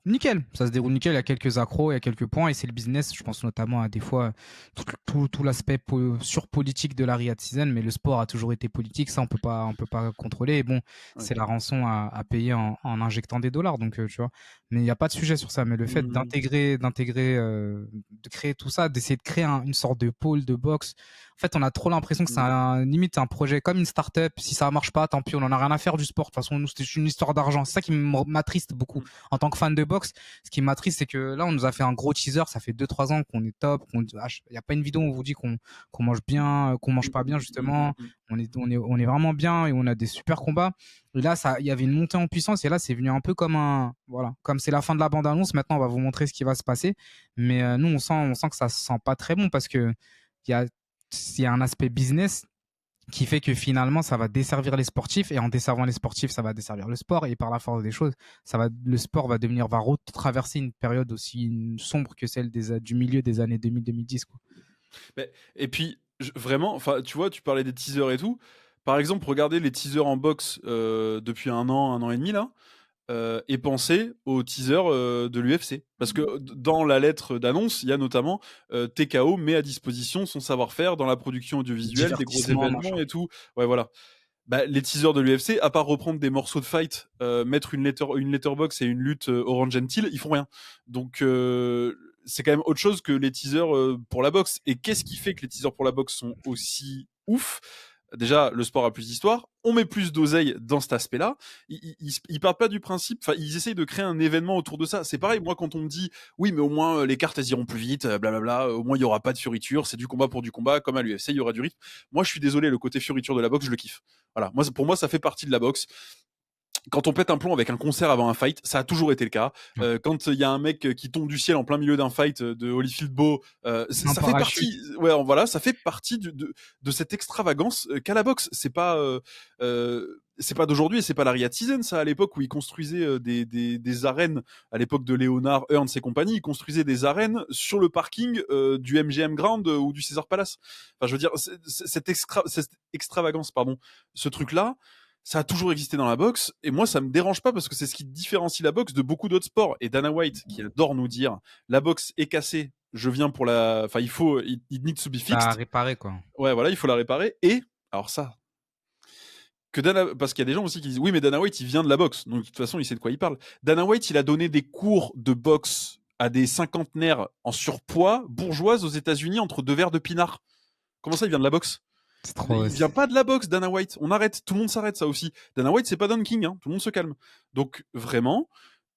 nickel. Ça se déroule nickel. Il y a quelques accros, il y a quelques points, et c'est le business. Je pense notamment à des fois tout l'aspect surpolitique de la Riyadh Season, mais le sport a toujours été politique. Ça, on peut pas contrôler. Et bon, Ouais. c'est la rançon à payer en injectant des dollars. Donc, tu vois. Mais il n'y a pas de sujet sur ça. Mais le fait de créer tout ça, d'essayer de créer une sorte de pôle de boxe. En fait, on a trop l'impression que c'est limite un projet comme une start-up. Si ça marche pas, tant pis, on en a rien à faire du sport. De toute façon, nous, c'est une histoire d'argent. C'est ça qui m'attriste beaucoup. En tant que fan de boxe, ce qui m'attriste, c'est que là, on nous a fait un gros teaser. Ça fait 2-3 ans qu'on est top. Il n'y a pas une vidéo où on vous dit qu'on mange bien, qu'on mange pas bien, justement. On est vraiment bien et on a des super combats. Et là, il y avait une montée en puissance. Et là, c'est venu un peu voilà, comme c'est la fin de la bande-annonce. Maintenant, on va vous montrer ce qui va se passer. Mais nous, on sent que ça se sent pas très bon parce que il y a un aspect business qui fait que finalement ça va desservir les sportifs, et en desservant les sportifs ça va desservir le sport, et par la force des choses le sport va retraverser une période aussi sombre que celle du milieu des années 2000-2010 quoi. Et puis vraiment, enfin tu vois, tu parlais des teasers et tout. Par exemple, regardez les teasers en boxe depuis un an et demi là. Et pensez au teaser de l'UFC. Parce que dans la lettre d'annonce, il y a notamment TKO met à disposition son savoir-faire dans la production audiovisuelle, des gros Divertissement événements machin. et tout. Ouais, voilà. Bah, les teasers de l'UFC, à part reprendre des morceaux de fight, mettre une letterbox et une lutte Orange Gentil, ils font rien. Donc c'est quand même autre chose que les teasers pour la boxe. Et qu'est-ce qui fait que les teasers pour la boxe sont aussi ouf? déjà, le sport a plus d'histoire, on met plus d'oseille dans cet aspect-là. Ils partent pas du principe, enfin, ils essayent de créer un événement autour de ça. C'est pareil, moi, quand on me dit, oui, mais au moins, les cartes, elles iront plus vite, blablabla, au moins, il y aura pas de fioriture, c'est du combat pour du combat, comme à l'UFC, il y aura du rythme. Moi, je suis désolé, le côté fioriture de la boxe, je le kiffe. Voilà. Moi, pour moi, ça fait partie de la boxe. Quand on pète un plomb avec un concert avant un fight, ça a toujours été le cas. Quand il y a un mec qui tombe du ciel en plein milieu d'un fight de Holyfield Bowe, ça fait partie. Ouais, voilà, ça fait partie de cette extravagance qu'a la boxe. C'est pas d'aujourd'hui et c'est pas la Riyadh Season, ça, à l'époque où ils construisaient des arènes, à l'époque de Léonard, Ernst et compagnie, ils construisaient des arènes sur le parking du MGM Grand ou du Caesar Palace. Enfin, je veux dire, cette extravagance, pardon, ce truc-là, ça a toujours existé dans la boxe, et moi ça me dérange pas parce que c'est ce qui différencie la boxe de beaucoup d'autres sports. Et Dana White, qui adore nous dire, la boxe est cassée, je viens pour la, enfin it needs to be fixed. À réparer, quoi. Ouais, voilà, il faut la réparer. Et alors ça, parce qu'il y a des gens aussi qui disent, oui, mais Dana White il vient de la boxe, donc de toute façon il sait de quoi il parle. Dana White, il a donné des cours de boxe à des cinquantenaires en surpoids bourgeoises aux États-Unis entre deux verres de pinard. Comment ça, il vient de la boxe? Il vient pas de la boxe, Dana White. On arrête, tout le monde s'arrête, ça aussi. Dana White, c'est pas Don King, hein. Tout le monde se calme. Donc vraiment,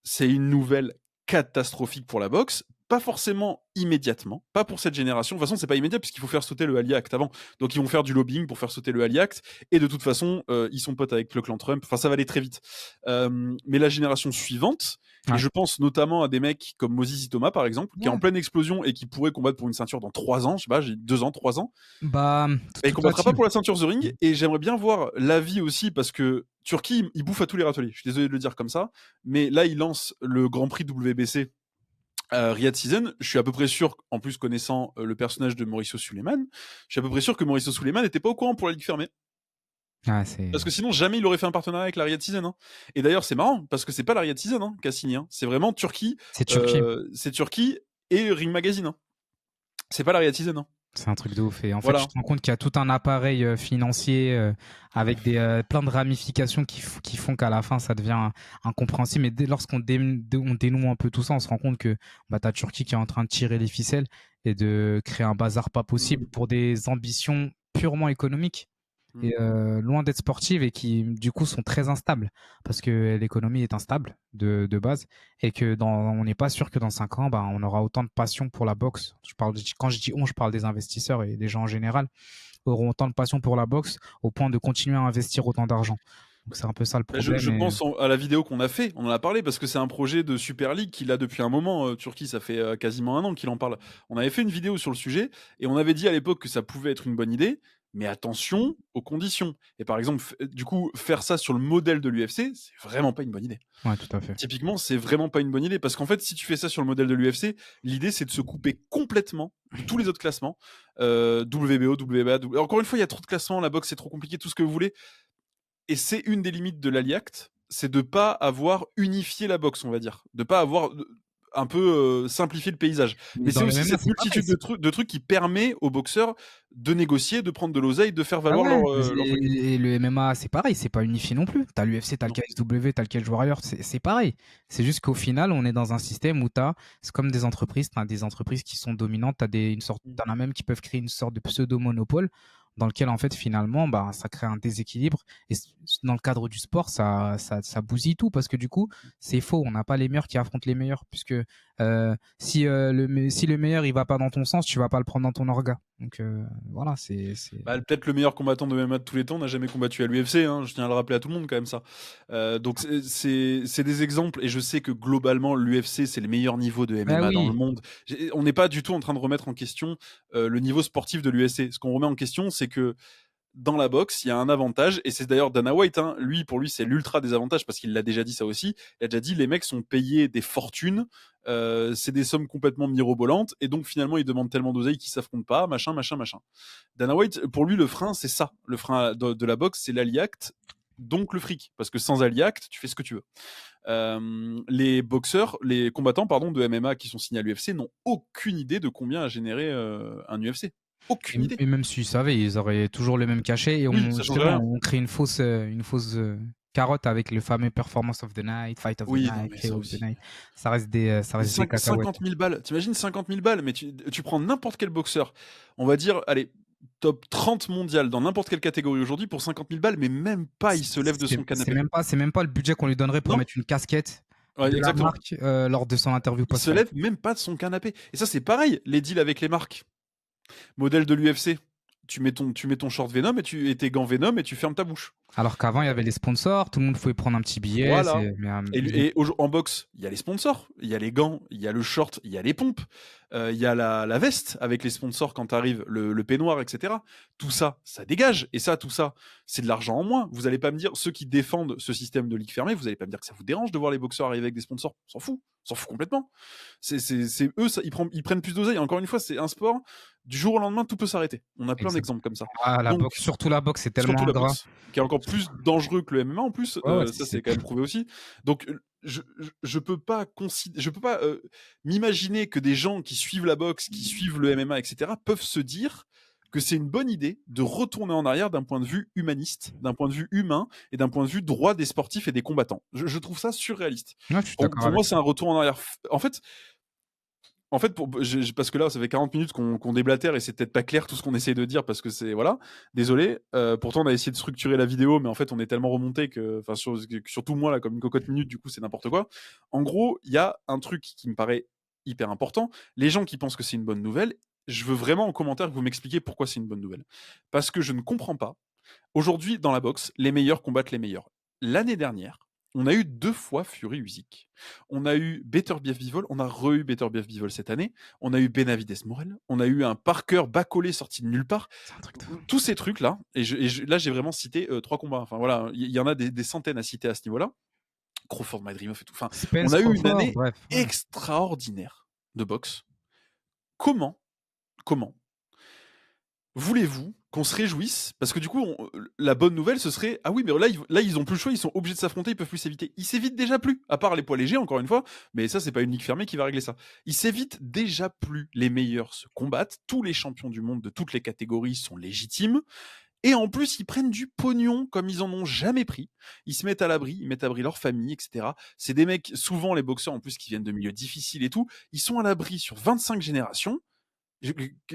c'est une nouvelle catastrophique pour la boxe. Pas forcément immédiatement, pas pour cette génération. De toute façon, c'est pas immédiat puisqu'il faut faire sauter le Ali Act avant. Donc ils vont faire du lobbying pour faire sauter le Ali Act. Et de toute façon, ils sont potes avec le clan Trump. Enfin, ça va aller très vite. Mais la génération suivante, et je pense notamment à des mecs comme Moses Itoma, par exemple, qui est en pleine explosion et qui pourrait combattre pour une ceinture dans 3 ans. Je sais pas, j'ai 2 ans, 3 ans. Bah, et il combattra pas pour la ceinture The Ring. Et j'aimerais bien voir l'avis aussi parce que Turquie, il bouffe à tous les râteliers. Je suis désolé de le dire comme ça. Mais là, il lance le Grand Prix WBC. Riyadh Season, je suis à peu près sûr, en plus connaissant le personnage de Mauricio Suleiman, je suis à peu près sûr que Mauricio Suleiman n'était pas au courant pour la Ligue fermée. Parce que sinon, jamais il aurait fait un partenariat avec la Riyadh Season. Hein. Et d'ailleurs, c'est marrant, parce que c'est pas la Riyadh Season hein, qui a signé. Hein. C'est vraiment Turquie. C'est Turquie. C'est Turquie et Ring Magazine. Hein. C'est pas la Riyadh Season. Hein. C'est un truc de ouf. Et en fait, tu te rends compte qu'il y a tout un appareil financier avec plein de ramifications qui font qu'à la fin, ça devient incompréhensible. Mais lorsqu'on dénoue un peu tout ça, on se rend compte que t'as Turquie qui est en train de tirer les ficelles et de créer un bazar pas possible pour des ambitions purement économiques. Et loin d'être sportives et qui du coup sont très instables parce que l'économie est instable de base et que on n'est pas sûr que dans 5 ans on aura autant de passion pour la boxe. Quand je dis je parle des investisseurs et des gens en général auront autant de passion pour la boxe au point de continuer à investir autant d'argent. Donc c'est un peu ça le problème. Je pense à la vidéo qu'on a fait, on en a parlé parce que c'est un projet de Super League qu'il a depuis un moment. Turquie, ça fait quasiment 1 an qu'il en parle. On avait fait une vidéo sur le sujet et on avait dit à l'époque que ça pouvait être une bonne idée. Mais attention aux conditions. Et par exemple, du coup, faire ça sur le modèle de l'UFC, c'est vraiment pas une bonne idée. Ouais, tout à fait. Typiquement, c'est vraiment pas une bonne idée parce qu'en fait, si tu fais ça sur le modèle de l'UFC, l'idée c'est de se couper complètement de tous les autres classements. WBO, WBA, encore une fois, il y a trop de classements, la boxe c'est trop compliqué, tout ce que vous voulez. Et c'est une des limites de l'Ali Act, c'est de pas avoir unifié la boxe, on va dire. De pas avoir un peu simplifier le paysage. Mais c'est aussi cette multitude de trucs qui permet aux boxeurs de négocier, de prendre de l'oseille, de faire valoir leur truc. Et le MMA, c'est pareil, c'est pas unifié non plus. T'as l'UFC, t'as le KSW, t'as le Cage Warrior, c'est pareil. C'est juste qu'au final, on est dans un système où c'est comme des entreprises, t'as des entreprises qui sont dominantes, t'en as même qui peuvent créer une sorte de pseudo-monopole dans lequel en fait finalement ça crée un déséquilibre et dans le cadre du sport ça bousille tout parce que du coup c'est faux, on n'a pas les meilleurs qui affrontent les meilleurs puisque si le meilleur il va pas dans ton sens, tu vas pas le prendre dans ton orga. Donc voilà, c'est peut-être le meilleur combattant de MMA de tous les temps n'a jamais combattu à l'UFC, hein, je tiens à le rappeler à tout le monde quand même ça. Donc c'est des exemples et je sais que globalement l'UFC c'est le meilleur niveau de MMA dans le monde. On n'est pas du tout en train de remettre en question le niveau sportif de l'UFC. Ce qu'on remet en question c'est que dans la boxe, il y a un avantage, et c'est d'ailleurs Dana White, hein, pour lui, c'est l'ultra désavantage, parce qu'il l'a déjà dit ça aussi, il a déjà dit, les mecs sont payés des fortunes, c'est des sommes complètement mirobolantes, et donc finalement, ils demandent tellement d'oseille qu'ils s'affrontent pas, machin. Dana White, pour lui, le frein, c'est ça. Le frein de la boxe, c'est l'Ali Act, donc le fric, parce que sans Ali Act, tu fais ce que tu veux. Les combattants de MMA qui sont signés à l'UFC n'ont aucune idée de combien a généré un UFC. Aucune idée. Et même s'ils savaient, ils auraient toujours le même cachet et on crée une fausse carotte avec le fameux Performance of the Night, Fight of the Night, KO of the Night. Ça reste des cacahuètes. 50 000 balles. T'imagines 50 000 balles, mais tu prends n'importe quel boxeur. On va dire, allez, top 30 mondial dans n'importe quelle catégorie aujourd'hui pour 50 000 balles, mais même pas il se lève de son canapé. C'est même pas le budget qu'on lui donnerait pour Non. mettre une casquette Ouais, de la exactement. marque lors de son interview Il se post-fight. lève même pas de son canapé. Et ça, c'est pareil, les deals avec les marques. Modèle de l'UFC. Tu mets ton short Venom et tes gants Venom et tu fermes ta bouche. Alors qu'avant, il y avait les sponsors, tout le monde pouvait prendre un petit billet. Voilà. Mais, Et en boxe, il y a les sponsors, il y a les gants, il y a le short, il y a les pompes, il y a la veste avec les sponsors quand t'arrives, le peignoir, etc. Tout ça, ça dégage. Et ça, tout ça, c'est de l'argent en moins. Vous allez pas me dire, ceux qui défendent ce système de ligue fermée, vous allez pas me dire que ça vous dérange de voir les boxeurs arriver avec des sponsors. On s'en fout complètement. C'est eux, ça, ils prennent plus d'oseille. Encore une fois, c'est un sport. Du jour au lendemain, tout peut s'arrêter. On a plein d'exemples comme ça. Ah, Donc, boxe, surtout la boxe, c'est tellement surtout la ingrat. boxe, qui est encore plus dangereux que le MMA en plus. Ouais, Ça, c'est quand même prouvé aussi. Donc, je peux pas m'imaginer que des gens qui suivent la boxe, qui suivent le MMA, etc., peuvent se dire que c'est une bonne idée de retourner en arrière d'un point de vue humaniste, d'un point de vue humain et d'un point de vue droit des sportifs et des combattants. Je trouve ça surréaliste. Ouais, je suis Pour d'accord avec moi, toi. c'est un retour en arrière. En fait, parce que là, ça fait 40 minutes qu'on déblatère et c'est peut-être pas clair tout ce qu'on essaie de dire parce que c'est voilà. Désolé. Pourtant, on a essayé de structurer la vidéo, mais en fait, on est tellement remonté enfin, surtout moi là, comme une cocotte minute, du coup, c'est n'importe quoi. En gros, il y a un truc qui me paraît hyper important. Les gens qui pensent que c'est une bonne nouvelle, je veux vraiment en commentaire que vous m'expliquiez pourquoi c'est une bonne nouvelle. Parce que je ne comprends pas. Aujourd'hui, dans la boxe, les meilleurs combattent les meilleurs. L'année dernière, on a eu 2 fois Fury Usyk. On a eu Beterbiev Bivol, on a re-eu Beterbiev Bivol cette année. On a eu Benavidez Morel, on a eu un Parker Bacolé sorti de nulle part. Tous ces trucs-là, là j'ai vraiment cité 3 combats. Enfin voilà, il y en a des centaines à citer à ce niveau-là. Crawford, Madrimov et tout. Enfin, Spence, on a eu une Crawford, année bref. Ouais. extraordinaire de boxe. Comment voulez-vous qu'on se réjouisse? Parce que du coup, la bonne nouvelle, ce serait ah oui, mais là, ils ont plus le choix, ils sont obligés de s'affronter, ils peuvent plus s'éviter. Ils s'évitent déjà plus, à part les poids légers, encore une fois, mais ça, c'est pas une ligue fermée qui va régler ça. Ils s'évitent déjà plus. Les meilleurs se combattent, tous les champions du monde de toutes les catégories sont légitimes. Et en plus, ils prennent du pognon comme ils en ont jamais pris. Ils se mettent à l'abri, ils mettent à l'abri leur famille, etc. C'est des mecs, souvent les boxeurs en plus, qui viennent de milieux difficiles et tout. Ils sont à l'abri sur 25 générations.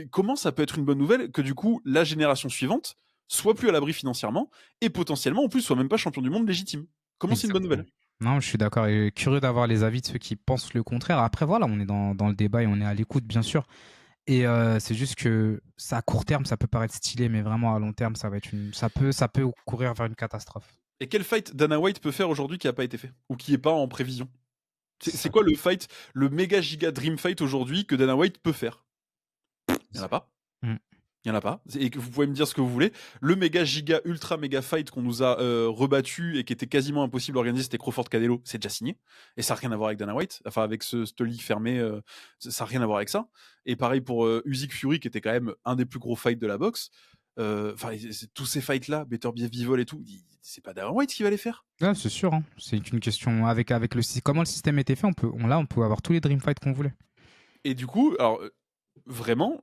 Comment ça peut être une bonne nouvelle que du coup la génération suivante soit plus à l'abri financièrement et potentiellement en plus soit même pas champion du monde légitime? Comment c'est une bonne Exactement. nouvelle? Non, je suis d'accord et curieux d'avoir les avis de ceux qui pensent le contraire. Après, voilà, on est dans le débat et on est à l'écoute, bien sûr. Et c'est juste que ça, à court terme, ça peut paraître stylé, mais vraiment à long terme, ça peut courir vers une catastrophe. Et quel fight Dana White peut faire aujourd'hui qui n'a pas été fait ou qui est pas en prévision? C'est Ça- quoi le fight, le méga giga dream fight aujourd'hui que Dana White peut faire? Il n'y en a pas. Mm. Il n'y en a pas. Et que vous pouvez me dire ce que vous voulez. Le méga giga ultra méga fight qu'on nous a rebattu et qui était quasiment impossible à organiser, c'était Crawford Canelo. C'est déjà signé. Et ça n'a rien à voir avec Dana White. Enfin, avec cette ligue fermée, ça n'a rien à voir avec ça. Et pareil pour Usyk Fury, qui était quand même un des plus gros fights de la boxe. Enfin, tous ces fights-là, Beterbiev Bivol et tout, c'est pas Dana White qui va les faire. Ouais, c'est sûr, hein. C'est une question avec comment le système était fait, on peut avoir tous les dream fights qu'on voulait. Et du coup, alors vraiment,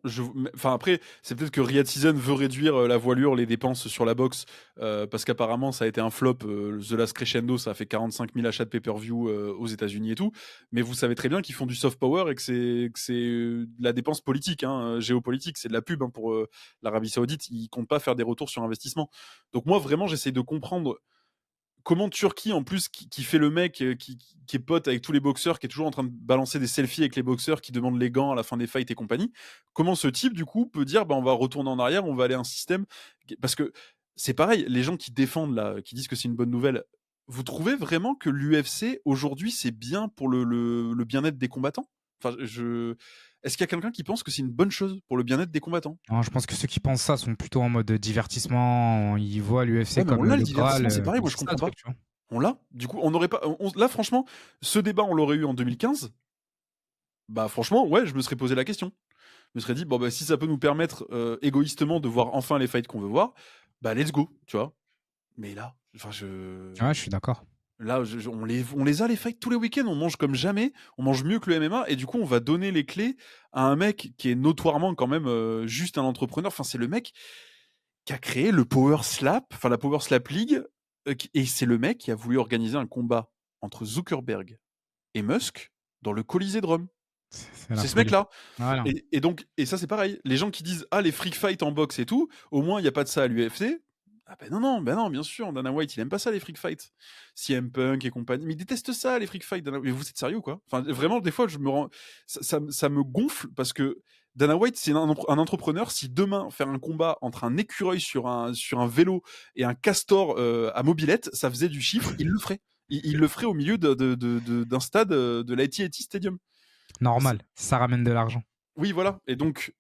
enfin après, c'est peut-être que Riyad Season veut réduire la voilure, les dépenses sur la boxe, parce qu'apparemment ça a été un flop. The Last Crescendo, ça a fait 45 000 achats de pay-per-view aux États-Unis et tout. Mais vous savez très bien qu'ils font du soft power et que c'est de la dépense politique, hein, géopolitique, c'est de la pub hein, pour l'Arabie Saoudite. Ils comptent pas faire des retours sur investissement. Donc moi vraiment, j'essaie de comprendre comment Turquie, en plus, qui fait le mec, qui est pote avec tous les boxeurs, qui est toujours en train de balancer des selfies avec les boxeurs, qui demandent les gants à la fin des fights et compagnie, comment ce type, du coup, peut dire, bah, on va retourner en arrière, on va aller à un système. Parce que c'est pareil, les gens qui défendent, là, qui disent que c'est une bonne nouvelle, vous trouvez vraiment que l'UFC, aujourd'hui, c'est bien pour le bien-être des combattants? Enfin, est-ce qu'il y a quelqu'un qui pense que c'est une bonne chose pour le bien-être des combattants? Non, je pense que ceux qui pensent ça sont plutôt en mode divertissement. Ils voient l'UFC Ouais, mais on comme l'a le le Graal. divertissement, c'est pareil, moi C'est je ça le comprends pas. truc, tu vois. On l'a. Du coup, on n'aurait pas. Là, franchement, ce débat, on l'aurait eu en 2015. Bah, franchement, ouais, je me serais posé la question. Je me serais dit, bon, bah, si ça peut nous permettre égoïstement de voir enfin les fights qu'on veut voir, bah, let's go, tu vois. Mais là, enfin, Ouais, je suis d'accord. là, on les a les fights tous les week-ends. On mange comme jamais. On mange mieux que le MMA. Et du coup, on va donner les clés à un mec qui est notoirement quand même juste un entrepreneur. Enfin, c'est le mec qui a créé le Power Slap, enfin la Power Slap League. Et c'est le mec qui a voulu organiser un combat entre Zuckerberg et Musk dans le Colisée de Rome. C'est la C'est ce folie. mec-là. Voilà. Et donc, et ça c'est pareil. Les gens qui disent les freak fight en boxe et tout, au moins il y a pas de ça à l'UFC. Ah ben non, bien sûr, Dana White il aime pas ça les freak fights. CM Punk et compagnie, mais il déteste ça les freak fights. Mais vous êtes sérieux ou quoi? Enfin vraiment des fois je me rends, ça me gonfle parce que Dana White c'est un entrepreneur. Si demain faire un combat entre un écureuil sur un vélo et un castor à mobilette, ça faisait du chiffre, il le ferait. Il le ferait au milieu d'un stade de l'AT&T Stadium. Normal, ça ramène de l'argent. Oui, voilà. Et donc,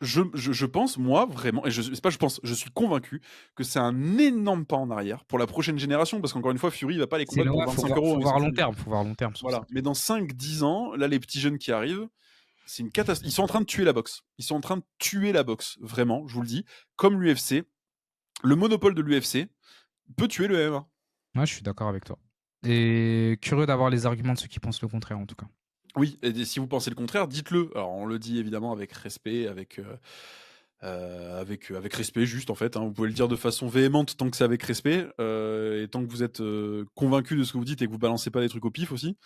je pense, moi, vraiment, et c'est pas je pense, je suis convaincu que c'est un énorme pas en arrière pour la prochaine génération, parce qu'encore une fois, Fury, il va pas les C'est combattre pour 25 euros. faut Il s'en voir long fout. terme, faut voir long terme sur ça. Voilà. Mais dans 5-10 ans, là, les petits jeunes qui arrivent, c'est une catastrophe. Ils sont en train de tuer la boxe. Ils sont en train de tuer la boxe, vraiment, je vous le dis. Comme l'UFC, le monopole de l'UFC peut tuer le MMA. Ouais, je suis d'accord avec toi. Et curieux d'avoir les arguments de ceux qui pensent le contraire, en tout cas. Oui, et si vous pensez le contraire, dites-le. Alors, on le dit évidemment avec respect, avec respect juste en fait. Hein. Vous pouvez le dire de façon véhémente tant que c'est avec respect et tant que vous êtes convaincu de ce que vous dites et que vous balancez pas des trucs au pif aussi.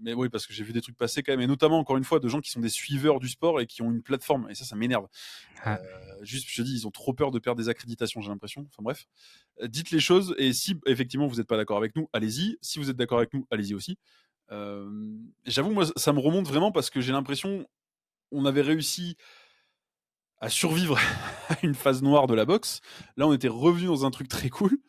Mais oui, parce que j'ai vu des trucs passer quand même, et notamment encore une fois de gens qui sont des suiveurs du sport et qui ont une plateforme, et ça m'énerve. Ah. Juste, je te dis, ils ont trop peur de perdre des accréditations, j'ai l'impression. Enfin bref, dites les choses, et si effectivement vous n'êtes pas d'accord avec nous, allez-y. Si vous êtes d'accord avec nous, allez-y aussi. J'avoue, moi, ça me remonte vraiment parce que j'ai l'impression on avait réussi à survivre à une phase noire de la boxe. Là, on était revenu dans un truc très cool.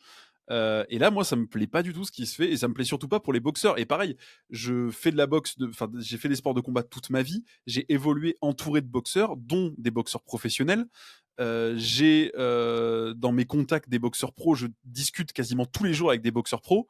Et là, moi, ça me plaît pas du tout ce qui se fait, et ça me plaît surtout pas pour les boxeurs. Et pareil, je fais de la boxe, j'ai fait des sports de combat toute ma vie. J'ai évolué entouré de boxeurs, dont des boxeurs professionnels. J'ai dans mes contacts des boxeurs pros, je discute quasiment tous les jours avec des boxeurs pros.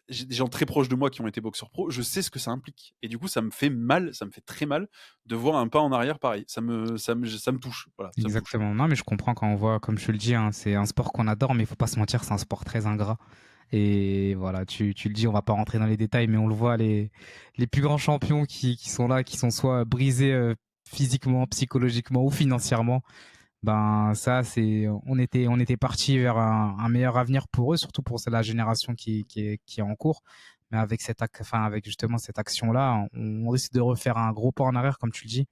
J'ai des gens très proches de moi qui ont été boxeurs pro, je sais ce que ça implique. Et du coup, ça me fait mal, ça me fait très mal de voir un pas en arrière pareil. Ça me touche. Voilà, ça me touche. Exactement. Non, mais je comprends quand on voit, comme je te le dis, hein, c'est un sport qu'on adore, mais il faut pas se mentir, c'est un sport très ingrat. Et voilà, tu le dis, on va pas rentrer dans les détails, mais on le voit, les plus grands champions qui sont là, qui sont soit brisés physiquement, psychologiquement ou financièrement, ben ça, on était parti vers un meilleur avenir pour eux, surtout pour la génération qui est en cours. Mais avec avec justement cette action-là, on risque de refaire un gros pas en arrière, comme tu le dis,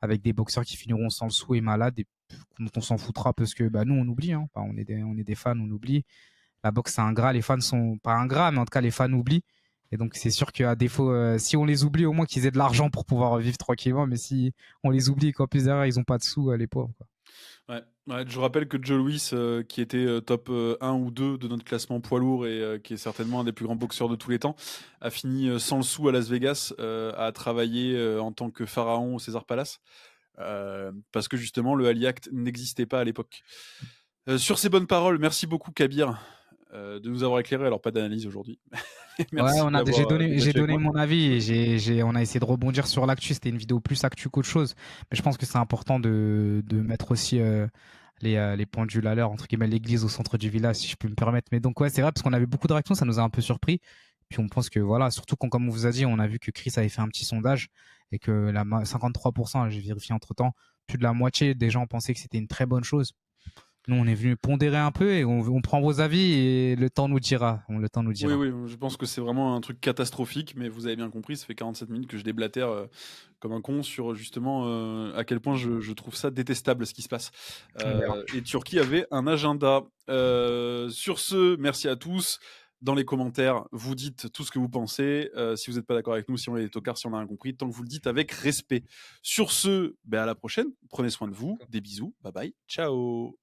avec des boxeurs qui finiront sans le sou et malades, et dont on s'en foutra parce que bah, nous, on oublie. Hein. Enfin, on est des fans, on oublie. La boxe, c'est ingrat. Les fans sont pas ingrats, mais en tout cas, les fans oublient. Et donc, c'est sûr qu'à défaut, si on les oublie, au moins qu'ils aient de l'argent pour pouvoir vivre tranquillement. Mais si on les oublie et qu'en plus derrière, ils ont pas de sous, les pauvres. Quoi. Ouais, je rappelle que Joe Louis, qui était top 1 ou 2 de notre classement poids lourd et qui est certainement un des plus grands boxeurs de tous les temps, a fini sans le sou à Las Vegas, à travailler en tant que pharaon au César Palace, parce que justement le Ali Act n'existait pas à l'époque. Sur ces bonnes paroles, merci beaucoup Kabir de nous avoir éclairé. Alors pas d'analyse aujourd'hui. Ouais, Merci d'avoir j'ai débattu avec donné moi. mon avis et on a essayé de rebondir sur l'actu. C'était une vidéo plus actu qu'autre chose. Mais je pense que c'est important de mettre aussi les pendules à l'heure, entre guillemets, l'église au centre du village, si je peux me permettre. Mais donc, ouais, c'est vrai, parce qu'on avait beaucoup de réactions, ça nous a un peu surpris. Puis on pense que, voilà, surtout quand, comme on vous a dit, on a vu que Chris avait fait un petit sondage et que 53%, j'ai vérifié entre temps, plus de la moitié des gens pensaient que c'était une très bonne chose. Nous, on est venu pondérer un peu et on prend vos avis et le temps nous dira. Le temps nous Oui, dira. oui, je pense que c'est vraiment un truc catastrophique, mais vous avez bien compris, ça fait 47 minutes que je déblatère comme un con sur justement à quel point je trouve ça détestable ce qui se passe. On verra. Et Turquie avait un agenda. Sur ce, merci à tous. Dans les commentaires, vous dites tout ce que vous pensez. Si vous n'êtes pas d'accord avec nous, si on est des tocards, si on a rien compris, tant que vous le dites avec respect. Sur ce, à la prochaine. Prenez soin de vous. Des bisous. Bye bye. Ciao.